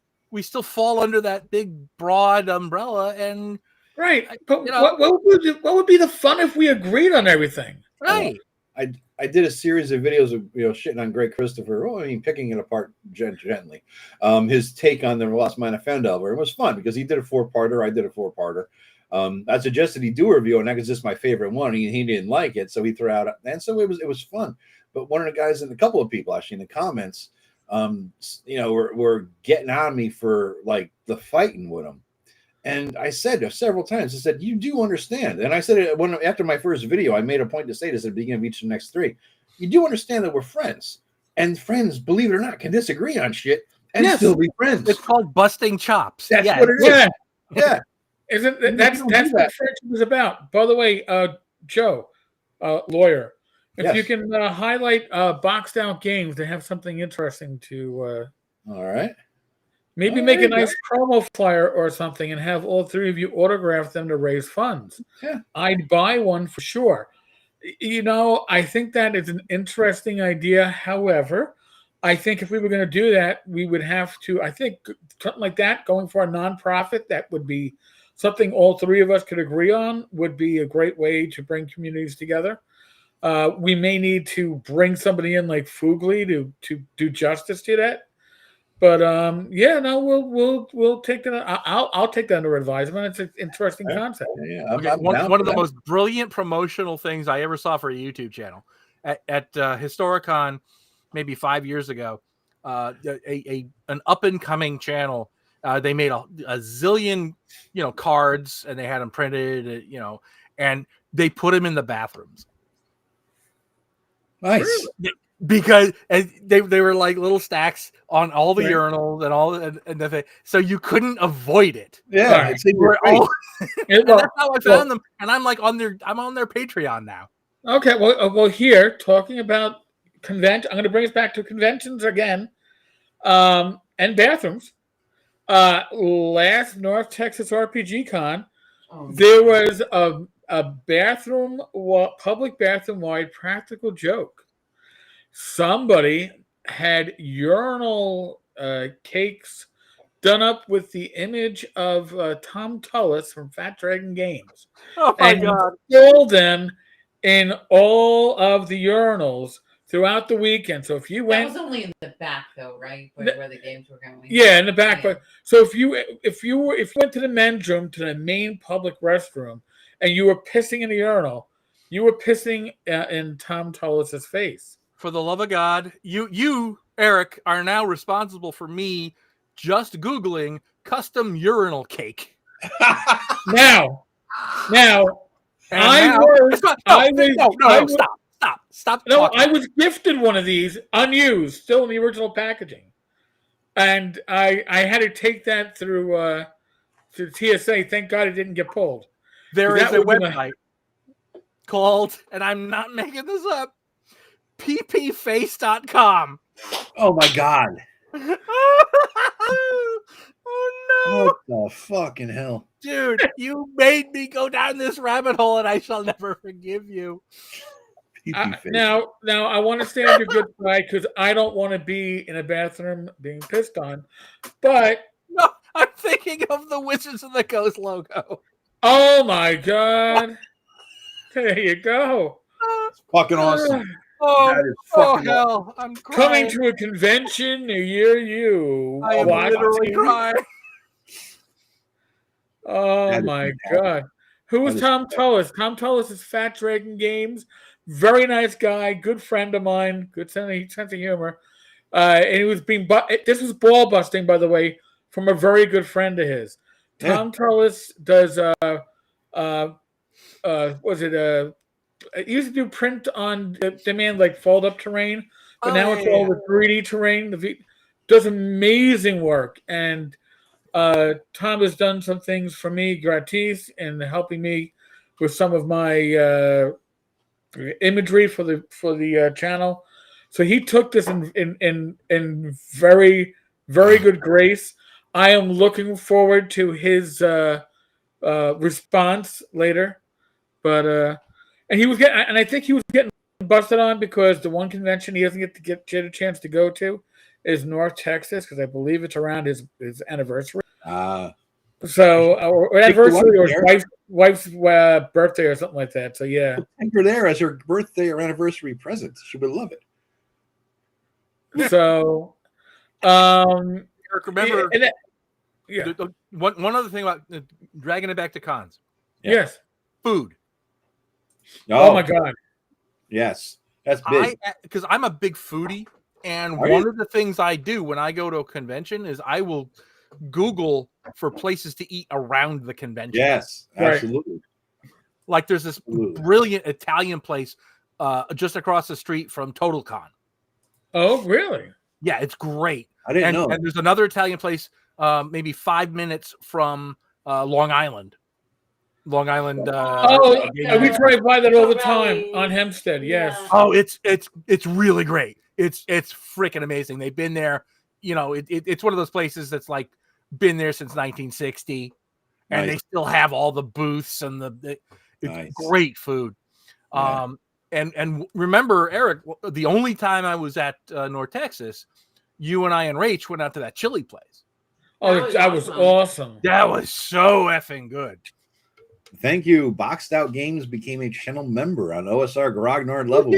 fall under that big broad umbrella. And right. But what would be the fun if we agreed on everything? Right. I did a series of videos of shitting on Greg Christopher. Oh, I mean, picking it apart gently. His take on the Lost Mine of Fendelver. It was fun because he did a 4-parter. I did a 4-parter. I suggested he do a review, and that was just my favorite one. He didn't like it, so he threw out, and so it was fun. But one of the guys, and a couple of people actually in the comments, were getting on me for like the fighting with him. And I said several times, I said, you do understand. And I said it after my first video, I made a point to say this at the beginning of each of the next 3. You do understand that we're friends, and friends, believe it or not, can disagree on shit and still be friends. It's called busting chops. That's what it is. Yeah. Isn't that's what friendship is about? By the way, Joe, lawyer, if you can highlight Boxed Out Games, they have something interesting to. All right. Maybe make a nice promo flyer or something, and have all 3 of you autograph them to raise funds. Yeah. I'd buy one for sure. I think that is an interesting idea. However, I think if we were going to do that, we would have to. I think something like that, going for a nonprofit, that would be something all 3 of us could agree on, would be a great way to bring communities together. We may need to bring somebody in like Fugly to do justice to that. But we'll take that. I'll take that under advisement. It's an interesting concept. Yeah, one of the most brilliant promotional things I ever saw for a YouTube channel at Historicon, maybe 5 years ago. An up and coming channel. They made a zillion, cards, and they had them printed, and they put them in the bathrooms. Nice. Because they were like little stacks on all the urinals and all, and the thing, so you couldn't avoid it. Yeah, and that's how I found them. And I'm like I'm on their Patreon now. Okay, well, here talking about convention, I'm going to bring us back to conventions again, and bathrooms. Last North Texas RPG Con, there was a bathroom, public bathroom wide practical joke. Somebody had urinal cakes done up with the image of Tom Tullis from Fat Dragon Games. Oh my God! Sold them in all of the urinals throughout the weekend. So if you went, that was only in the back though, right? Where the games were going. Yeah, in the back. Yeah. So if you went to the men's room, to the main public restroom, and you were pissing in the urinal, you were pissing in Tom Tullis's face. For the love of God, you, Eric, are now responsible for me just Googling custom urinal cake. Now, Stop. No, I was gifted one of these unused, still in the original packaging, and I had to take that through to TSA. Thank God it didn't get pulled. There is a website called, and I'm not making this up, ppface.com. Oh my God. Oh no. What the fucking hell? Dude, you made me go down this rabbit hole, and I shall never forgive you. Now I want to stand your good side because I don't want to be in a bathroom being pissed on. But no, I'm thinking of the Wizards of the Coast logo. Oh my God. There you go. It's fucking awesome. Oh hell! I'm crying. Coming to a convention near you. I am literally crying. Oh my God! Who was That is Tom correct. Tullis? Tom Tullis is Fat Dragon Games. Very nice guy, good friend of mine, good sense of humor. And he was this was ball busting, by the way, from a very good friend of his. Yeah. Tom Tullis does was it he used to do print on demand, like fold up terrain, but now it's all with 3D terrain. Does amazing work, and Tom has done some things for me gratis and helping me with some of my imagery for the channel. So he took this in very very good grace. I am looking forward to his response later, but and he was getting, and I think he was getting busted on because the one convention he doesn't get a chance to go to is North Texas, because I believe it's around his anniversary. So or anniversary or his wife's birthday or something like that. So yeah, Take her there as her birthday or anniversary present. She would love it. So Eric, remember yeah. one other thing about dragging it back to cons. Yeah. Yes. Food. Oh my God. Yes. That's big. Because I'm a big foodie, and one of the things I do when I go to a convention is I will Google for places to eat around the convention. Yes, absolutely. Right. Like there's this brilliant Italian place just across the street from Total Con. Oh, really? Yeah, it's great. I didn't know. And there's another Italian place maybe 5 minutes from Long Island. Long Island. We drive by that all the time on Hempstead. Yes. Oh, it's really great. It's freaking amazing. They've been there. You know, it's one of those places that's like been there since 1960, and they still have all the booths and it's great food. Yeah. And remember, Eric, the only time I was at North Texas, you and I and Rach went out to that chili place. Oh, that was awesome. That was so effing good. Thank you. Boxed Out Games became a channel member on OSR Grognard level.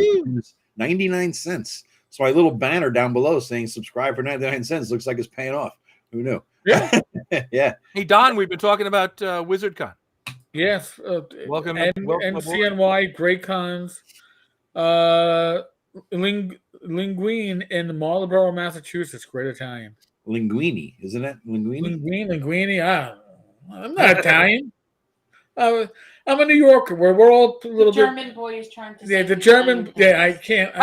99 cents. So my little banner down below saying subscribe for 99 cents looks like it's paying off. Who knew? Yeah. Yeah. Hey, Don, we've been talking about WizardCon. Yes. Welcome. And CNY, Great Cons. Linguine in Marlborough, Massachusetts. Great Italian. Linguini, isn't it? Linguini. I'm not Italian. I'm a New Yorker. We're all a little German boy is trying to say the German. Yeah, I can't.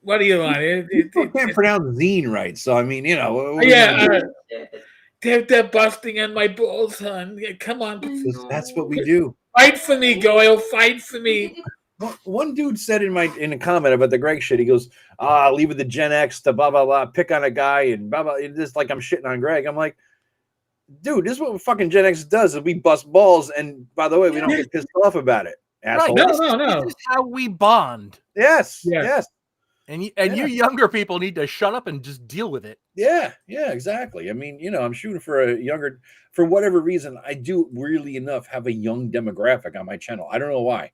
What do you want? People can't pronounce zine right, so I mean, you know. They're busting on my balls, son. Come on. That's what we do. Fight for me, Goyle. Fight for me. One dude said in a comment about the Greg shit, he goes, leave it the Gen X to blah, blah, blah, pick on a guy and blah, blah. It's just like I'm shitting on Greg. I'm like, dude, this is what fucking Gen X does is we bust balls. And by the way, we don't get pissed off about it. Asshole. Right. No. This is how we bond. Yes. And you younger people need to shut up and just deal with it. Yeah, exactly. I mean, you know, I'm shooting for for whatever reason, I do really enough have a young demographic on my channel. I don't know why.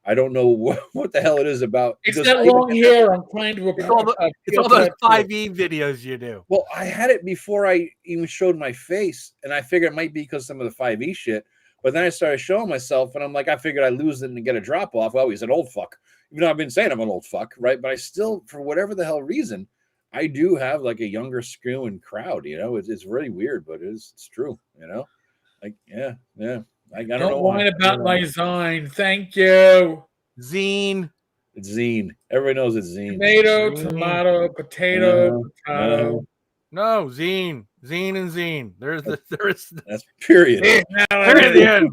I don't know what the hell it is about. It's that long hair. I'm trying to. It's all those 5e videos you do. Well, I had it before I even showed my face, and I figured it might be because some of the 5e shit. But then I started showing myself, and I'm like, I figured I'd lose it and get a drop off. Oh, he's an old fuck. Even though I've been saying I'm an old fuck, right? But I still, for whatever the hell reason, I do have like a younger screwing crowd. You know, it's really weird, but it's true. You know, like yeah. I don't know. Whine about my zine. Thank you. Zine. It's zine. Everybody knows it's zine. Tomato, potato. No, zine. Zine and zine. There's that's period. Period at the end.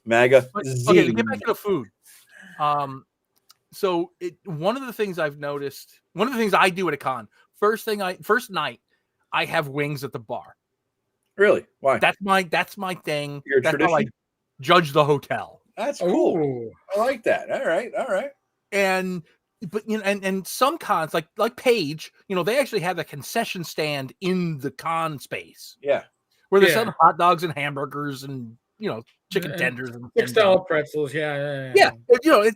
MAGA. Okay, to get back to the food. So one of the things I've noticed, one of the things I do at a con, first night, I have wings at the bar. Really? Why? That's my thing. Your That's tradition? how I judge the hotel. That's cool. Ooh. I like that. All right. But you know, and some cons like Page, you know, they actually have a concession stand in the con space. Yeah. Where they sell hot dogs and hamburgers and, you know, chicken tenders and $6 pretzels. Yeah. You know,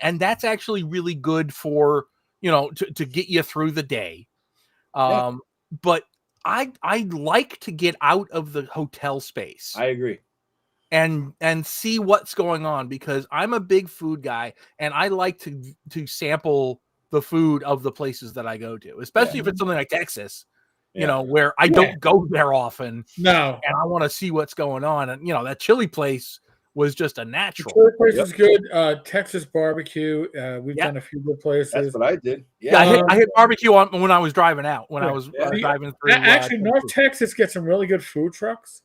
and that's actually really good for, you know, to get you through the day. But I like to get out of the hotel space. I agree. and see what's going on, because I'm a big food guy and I like to sample the food of the places that I go to, especially if it's something like Texas, you know, where I don't go there often. No. And I want to see what's going on. And, you know, that chili place was just a natural. The chili place is good. Texas barbecue. We've done a few good places. That's what I did. I hit barbecue on when I was driving out, when I was driving through. Actually, North Texas gets some really good food trucks.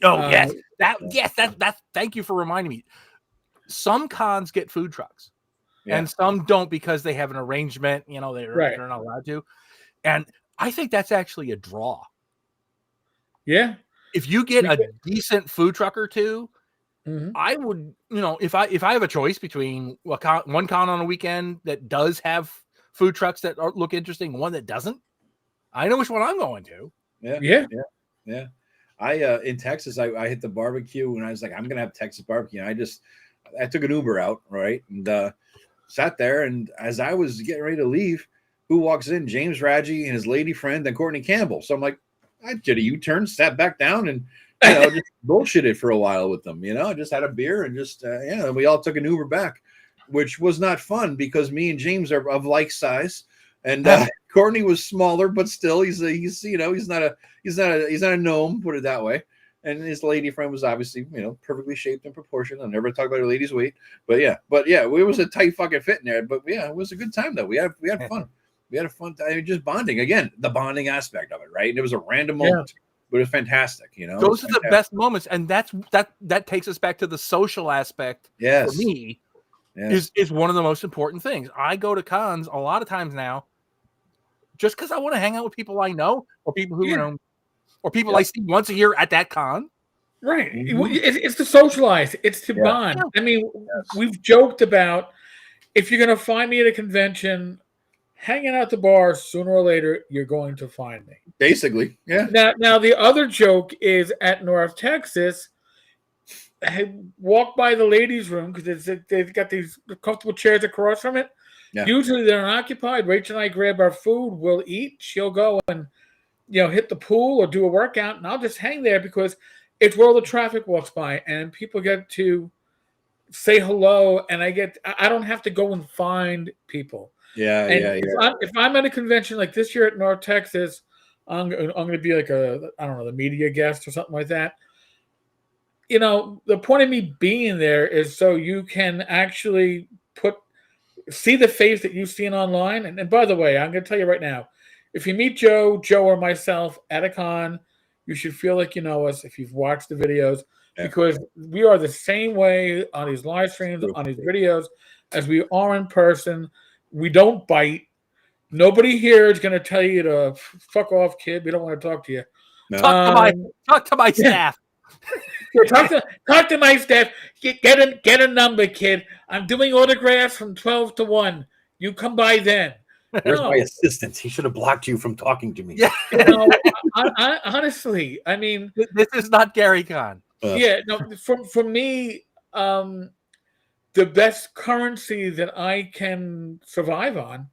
Oh, yes. That thank you for reminding me. Some cons get food trucks. And some don't, because they have an arrangement, you know, they're not allowed to. And I think that's actually a draw. Yeah. If you get a decent food truck or two, I would, you know, if I have a choice between one con on a weekend that does have food trucks that look interesting, one that doesn't, I know which one I'm going to. Yeah. I in Texas, I hit the barbecue and I was like, I'm gonna have Texas barbecue. And I took an Uber out, right, and sat there, and as I was getting ready to leave, who walks in? James Radji and his lady friend and Courtney Campbell. So I'm like, I did a U-turn, sat back down, and just bullshitted for a while with them. You know, just had a beer and just we all took an Uber back, which was not fun because me and James are of like size, and Courtney was smaller, but still he's not a gnome, put it that way. And his lady friend was obviously, perfectly shaped and proportioned. I'll never talk about her lady's weight, but yeah, it was a tight fucking fit in there. But yeah, it was a good time though. We had fun. We had a fun time, just bonding again, the bonding aspect of it, right? And it was a random moment, but it was fantastic. Those are the best moments, and that takes us back to the social aspect. Yes, for me, is one of the most important things. I go to cons a lot of times now, just because I want to hang out with people I know, or people who know. Or people I see once a year at that con. Right. It's to socialize. It's to bond. Yeah. I mean, we've joked about, if you're going to find me at a convention, hanging out the bar, sooner or later, you're going to find me. Basically, yeah. Now the other joke is at North Texas, I walk by the ladies' room because they've got these comfortable chairs across from it. Yeah. Usually they're unoccupied. Rachel and I grab our food. We'll eat. She'll go and hit the pool or do a workout, and I'll just hang there because it's where all the traffic walks by and people get to say hello, and I don't have to go and find people. If I'm at a convention like this year at North Texas, I'm going to be like the media guest or something like that. The point of me being there is so you can actually see the face that you've seen online. And by the way, I'm going to tell you right now, if you meet Joe, or myself at a con, you should feel like you know us if you've watched the videos, because we are the same way on these live streams, on these videos, as we are in person. We don't bite. Nobody here is going to tell you to fuck off, kid. We don't want to talk to you. No. Talk to my staff. Talk to my staff. Get a number, kid. I'm doing autographs from 12 to 1. You come by then. There's my assistant. He should have blocked you from talking to me. Yeah. I honestly, I mean, this is not Gary Con. For me, the best currency that I can survive on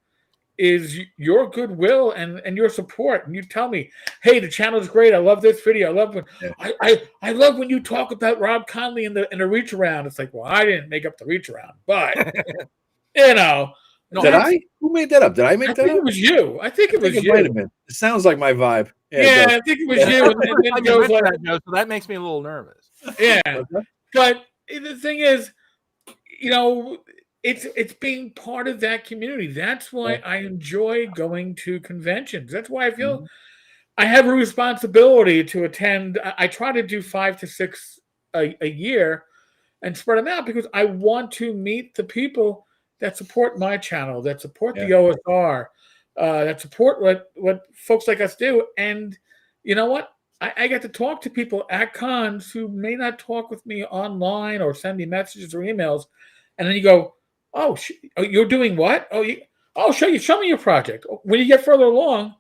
is your goodwill and your support. And you tell me, hey, the channel is great. I love this video. I love when I love when you talk about Rob Conley in the reach around. It's like, well, I didn't make up the reach around, but No, did I? Who made that up? Did I make that up? It was you. I think it was you. Might have been. It sounds like my vibe. Yeah, I think it was you. And then goes like, so that makes me a little nervous. Yeah, but the thing is, it's being part of that community. That's why I enjoy going to conventions. That's why I feel I have a responsibility to attend. I try to do 5 to 6 a year and spread them out because I want to meet the people that support my channel, that support the OSR, that support what folks like us do. And you know what? I get to talk to people at cons who may not talk with me online or send me messages or emails. And then you go, you're doing what? Show me your project. When you get further along,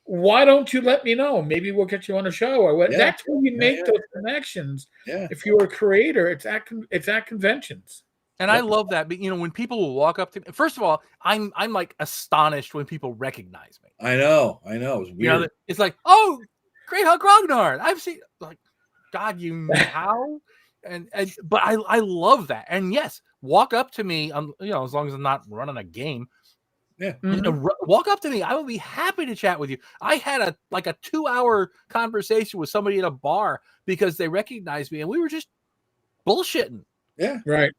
why don't you let me know? Maybe we'll get you on a show or what. That's where you make those connections. Yeah. If you're a creator, it's at conventions. And I love that. But when people will walk up to me, first of all, I'm like astonished when people recognize me. I know. It's weird. It's like, oh, Greyhawk Grognard. I've seen, like, God, how? but I love that. And yes, walk up to me, as long as I'm not running a game. Yeah. Walk up to me. I will be happy to chat with you. I had a 2-hour conversation with somebody at a bar because they recognized me and we were just bullshitting. Yeah. Right.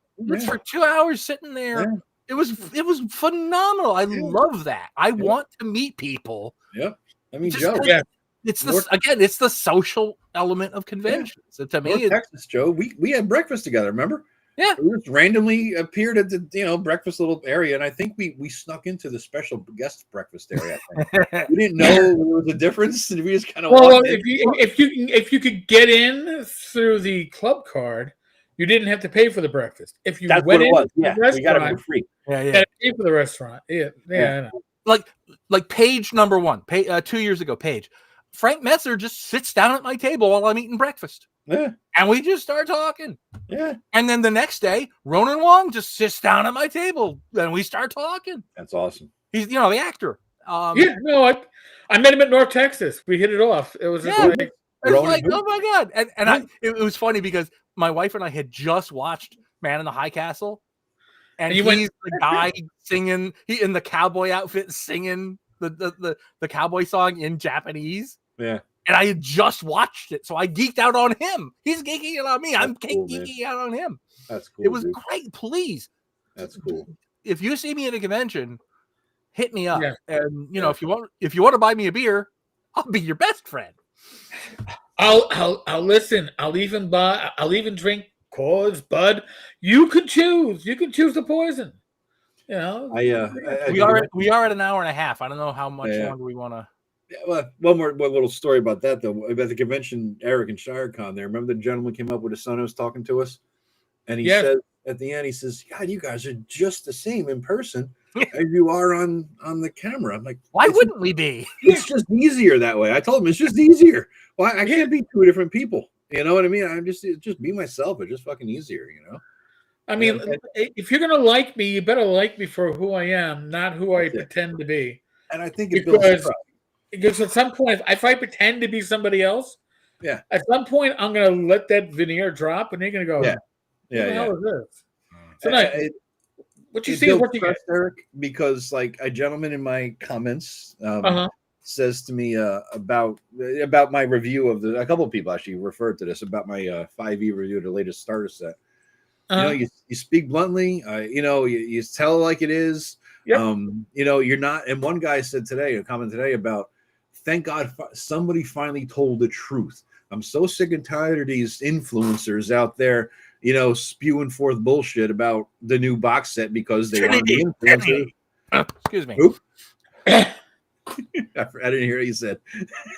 For 2 hours sitting there. Yeah. It was phenomenal. I love that. I want to meet people. Yep. I mean, Just Joe. Yeah. It's it's the social element of conventions. So to me, Texas, Joe, we had breakfast together. Remember? Yeah, we just randomly appeared at the breakfast little area, and I think we snuck into the special guest breakfast area. I think. We didn't know there was a difference, and we just kind of walked in. If you could get in through the club card, you didn't have to pay for the breakfast. If you That's went what it was. in Yeah, the restaurant, we got it for free. you had to pay for the restaurant. Yeah. I know. Like page number 1, 2 years ago, Paige. Frank Messer just sits down at my table while I'm eating breakfast. Yeah. And we just start talking. Yeah. And then the next day, Ronan Wong just sits down at my table and we start talking. That's awesome. He's, the actor. I met him at North Texas. We hit it off. It was just it was like, oh my God. And it was funny because my wife and I had just watched Man in the High Castle. And he's the guy singing, he in the cowboy outfit singing the cowboy song in Japanese. Yeah. And I had just watched it, so I geeked out on him. He's geeking out on me. I'm geeking out on him. That's cool. It was great. Please. That's cool. If you see me at a convention, hit me up. Yeah. And if you want to buy me a beer, I'll be your best friend. I'll listen. I'll even drink Coors, Bud. You could choose. You can choose the poison. We are at an hour and a half. I don't know how much longer we want to. Yeah, well, one little story about that though. About the convention, Eric and ShireCon there. Remember the gentleman came up with his son who was talking to us, and he said at the end, he says, "God, you guys are just the same in person as you are on the camera." I'm like, why wouldn't we be? It's just easier that way. I told him it's just easier. Why I can't be two different people. You know what I mean? I'm just be myself. It's just fucking easier. I mean, if you're gonna like me, you better like me for who I am, not who I pretend to be. And I think it builds trust. Because at some point, if I pretend to be somebody else, at some point I'm going to let that veneer drop, and they're going to go, "What the hell is this?" So what you see is what you get, Eric. Because like a gentleman in my comments says to me about my review of a couple of people actually referred to this about my 5e review of the latest starter set. You speak bluntly. You tell like it is. Yep. You're not. And one guy said today, a comment today about, thank God somebody finally told the truth. I'm so sick and tired of these influencers out there, spewing forth bullshit about the new box set because they want the influencers. Excuse me. I didn't hear what you said.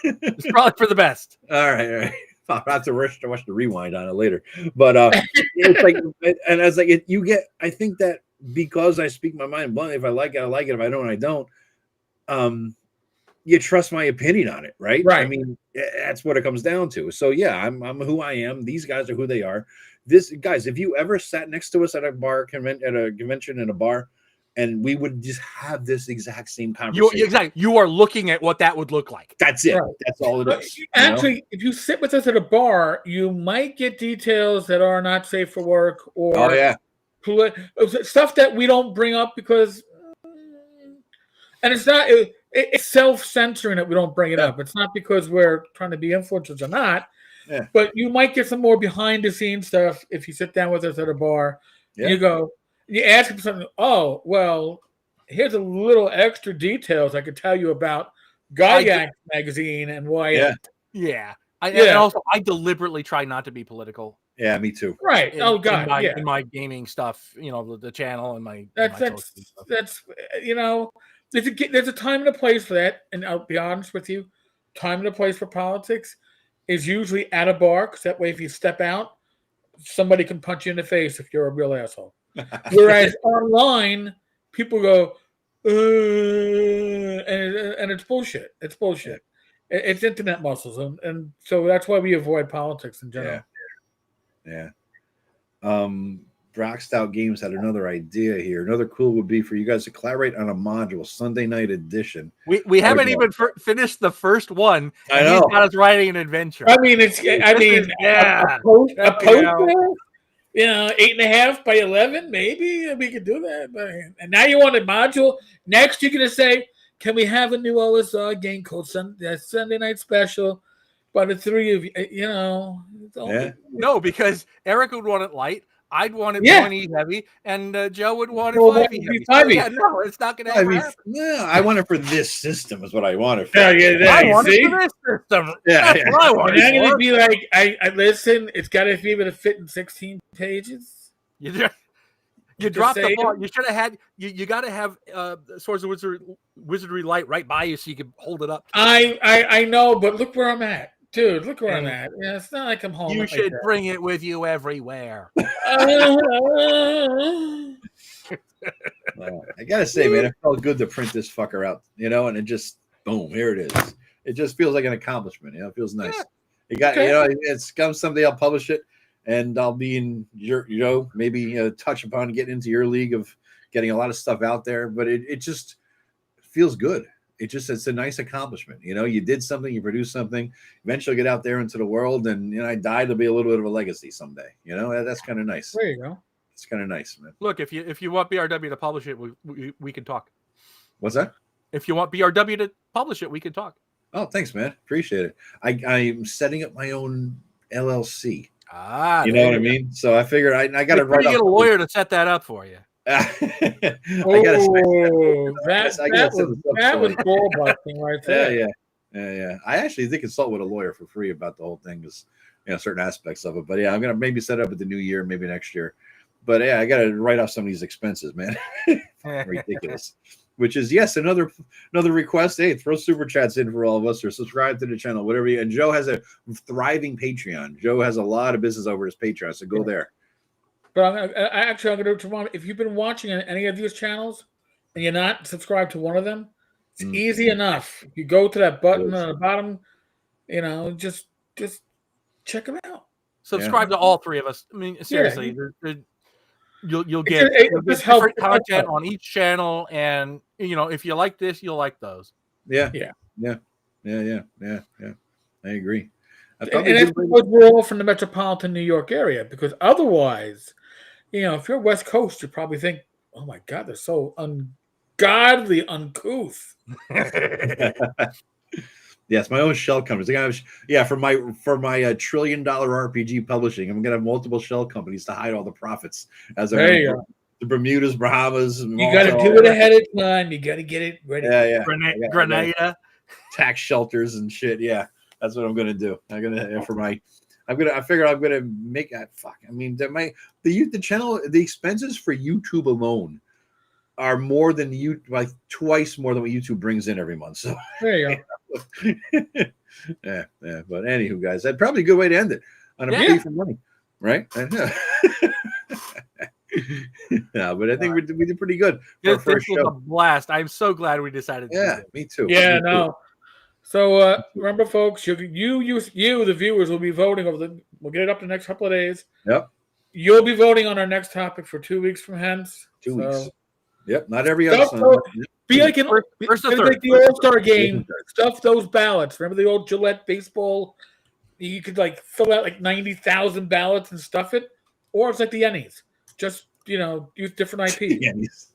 It's probably for the best. All right. I'll have to watch the rewind on it later. But it's like, and as like you get, I think that because I speak my mind bluntly, if I like it, I like it. If I don't, I don't. You trust my opinion on it, right? Right. I mean, that's what it comes down to. So yeah, I'm who I am. These guys are who they are. Guys, if you ever sat next to us at a convention in a bar, and we would just have this exact same conversation. You are looking at what that would look like. That's it. Right. That's all it is. Actually, if you sit with us at a bar, you might get details that are not safe for work or stuff that we don't bring up because, and it's not. It's self-censoring that we don't bring it up. It's not because we're trying to be influencers or not. Yeah. But you might get some more behind-the-scenes stuff if you sit down with us at a bar. Yeah. And you ask them something. Oh, well, here's a little extra details I could tell you about Greyhawk magazine and why. Yeah. And also, I deliberately try not to be political. Yeah, me too. Right. In my gaming stuff, the channel and my. That's There's a time and a place for that, and I'll be honest with you, time and a place for politics is usually at a bar, because that way if you step out, somebody can punch you in the face if you're a real asshole. Whereas online, people go, and it's bullshit. It's bullshit. It's internet muscles, and so that's why we avoid politics in general. Yeah. Brock Stout Games had another idea here. Another cool would be for you guys to collaborate on a module, Sunday night edition. We haven't even finished the first one. I and know. He's got us writing an adventure. I mean, it's. I mean, yeah. a poster. Yeah. 8.5 by 11, maybe we could do that. But and now you want a module. Next, you're gonna say, "Can we have a new OSR game called Sunday Night Special?" By the three of you, No, because Eric would want it light. I'd want it 20 heavy, and Joe would want it 5e heavy. So, yeah, no, it's not going to happen. No, I want it for this system. Is what I want it for. I want it for this system. Yeah, That's what I want. And I'm going to be like, I listen. It's got to be able to fit in 16 pages. You dropped the ball. You should have had. You got to have Swords of Wizardry light right by you so you can hold it up. I know, but look where I'm at. Dude, look where I'm at. Yeah, it's not like I'm home. You should bring it with you everywhere. Well, I gotta say, man, it felt good to print this fucker out, and it just boom, here it is. It just feels like an accomplishment, it feels nice. You got, it's come someday I'll publish it, and I'll be in your, maybe touch upon getting into your league of getting a lot of stuff out there, but it just feels good. It's a nice accomplishment. You did something, you produced something, eventually get out there into the world, and I died to be a little bit of a legacy someday. That's kind of nice. There you go. It's kind of nice, man. Look, if you want BRW to publish it, we can talk. What's that? If you want BRW to publish it, we can talk. Oh, thanks, man. Appreciate it. I'm setting up my own LLC. You know what I mean? So I figured I got to write. Get a lawyer to set that up for you. That was ball busting right there. Yeah. I actually did consult with a lawyer for free about the whole thing, because certain aspects of it. But I'm gonna maybe set it up at the new year, maybe next year. But I got to write off some of these expenses, man. Ridiculous. Which is another request. Hey, throw super chats in for all of us, or subscribe to the channel, whatever. And Joe has a thriving Patreon. Joe has a lot of business over his Patreon, so go there. But I'm going to do it tomorrow. If you've been watching any of these channels and you're not subscribed to one of them, it's easy enough. You go to that button on the bottom, just check them out. Subscribe to all three of us. I mean, seriously, you'll get different content on each channel, and if you like this, you'll like those. Yeah. I agree. And it's because we're all from the metropolitan New York area, because otherwise, if you're West Coast, you probably think, oh my God, they're so ungodly uncouth. Yes, my own shell companies. For my $1 trillion RPG publishing, I'm gonna have multiple shell companies to hide all the profits as the Bermudas, Bahamas. And you got to do it ahead of time. You got to get it ready. Grenada, tax shelters and shit. Yeah, that's what I'm gonna do. I figure I'm gonna make that. Fuck. I mean, the channel, the expenses for YouTube alone are more than twice more than what YouTube brings in every month. So there you go. yeah. But anywho, guys, that's probably a good way to end it on a plea for money, right? But I think we did pretty good for our first show. A blast. I'm so glad we decided to do it. Me too. Yeah, no. So remember, folks, you, the viewers, will be voting we'll get it up the next couple of days. Yep. You'll be voting on our next topic for 2 weeks from hence. 2 weeks. Yep. Not every other Sunday. Be like the All-Star game. Stuff those ballots. Remember the old Gillette baseball? You could fill out 90,000 ballots and stuff it. Or it's like the Ennies. Just, use different IPs.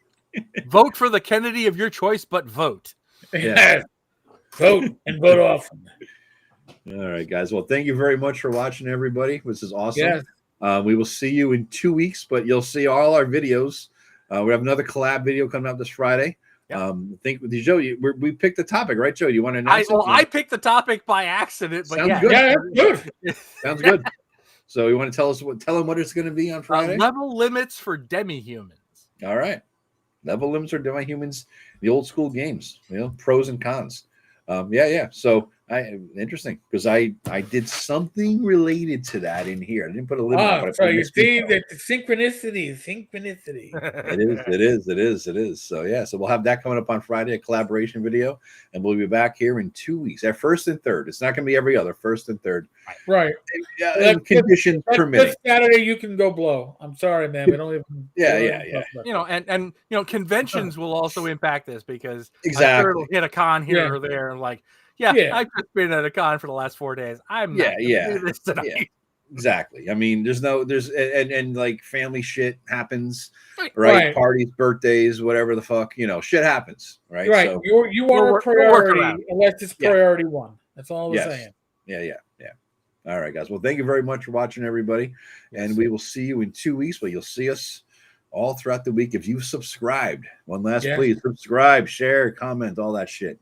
Vote for the Kennedy of your choice, but vote. Yeah. Vote and vote often. All right, guys. Well, thank you very much for watching, everybody. This is awesome. Yes. We will see you in 2 weeks, but you'll see all our videos. We have another collab video coming out this Friday. I think with Joe, we picked the topic, right, Joe? You want to announce I picked the topic by accident, but Sounds good. Yeah, good. Sounds good. So you want to tell them what it's going to be on Friday? Level limits for demi-humans. All right. Level limits for demi-humans, the old school games, pros and cons. So Interesting, because I did something related to that in here. I didn't put a limit on it, but I So put you Miss see Miko. that the synchronicity. It is. So yeah, so we'll have that coming up on Friday, a collaboration video, and we'll be back here in 2 weeks. Our first and third. It's not going to be every other. First and third. Right. Conditions permitting. This Saturday you can go blow. I'm sorry, man. We don't even. Yeah. You know, and you know, conventions will also impact this because Exactly. I'm sure it'll hit a con here Yeah. or there, and like, Yeah. I've just been at a con for the last 4 days. I'm not gonna do this tonight. Yeah. Exactly. I mean, there's and like family shit happens, right? Right. Parties, birthdays, whatever the fuck, shit happens, right? Right. So You are a priority unless it's priority one. That's all we're saying. Yeah. All right, guys. Well, thank you very much for watching, everybody. And we will see you in 2 weeks, but you'll see us all throughout the week if you've subscribed. One last please, subscribe, share, comment, all that shit.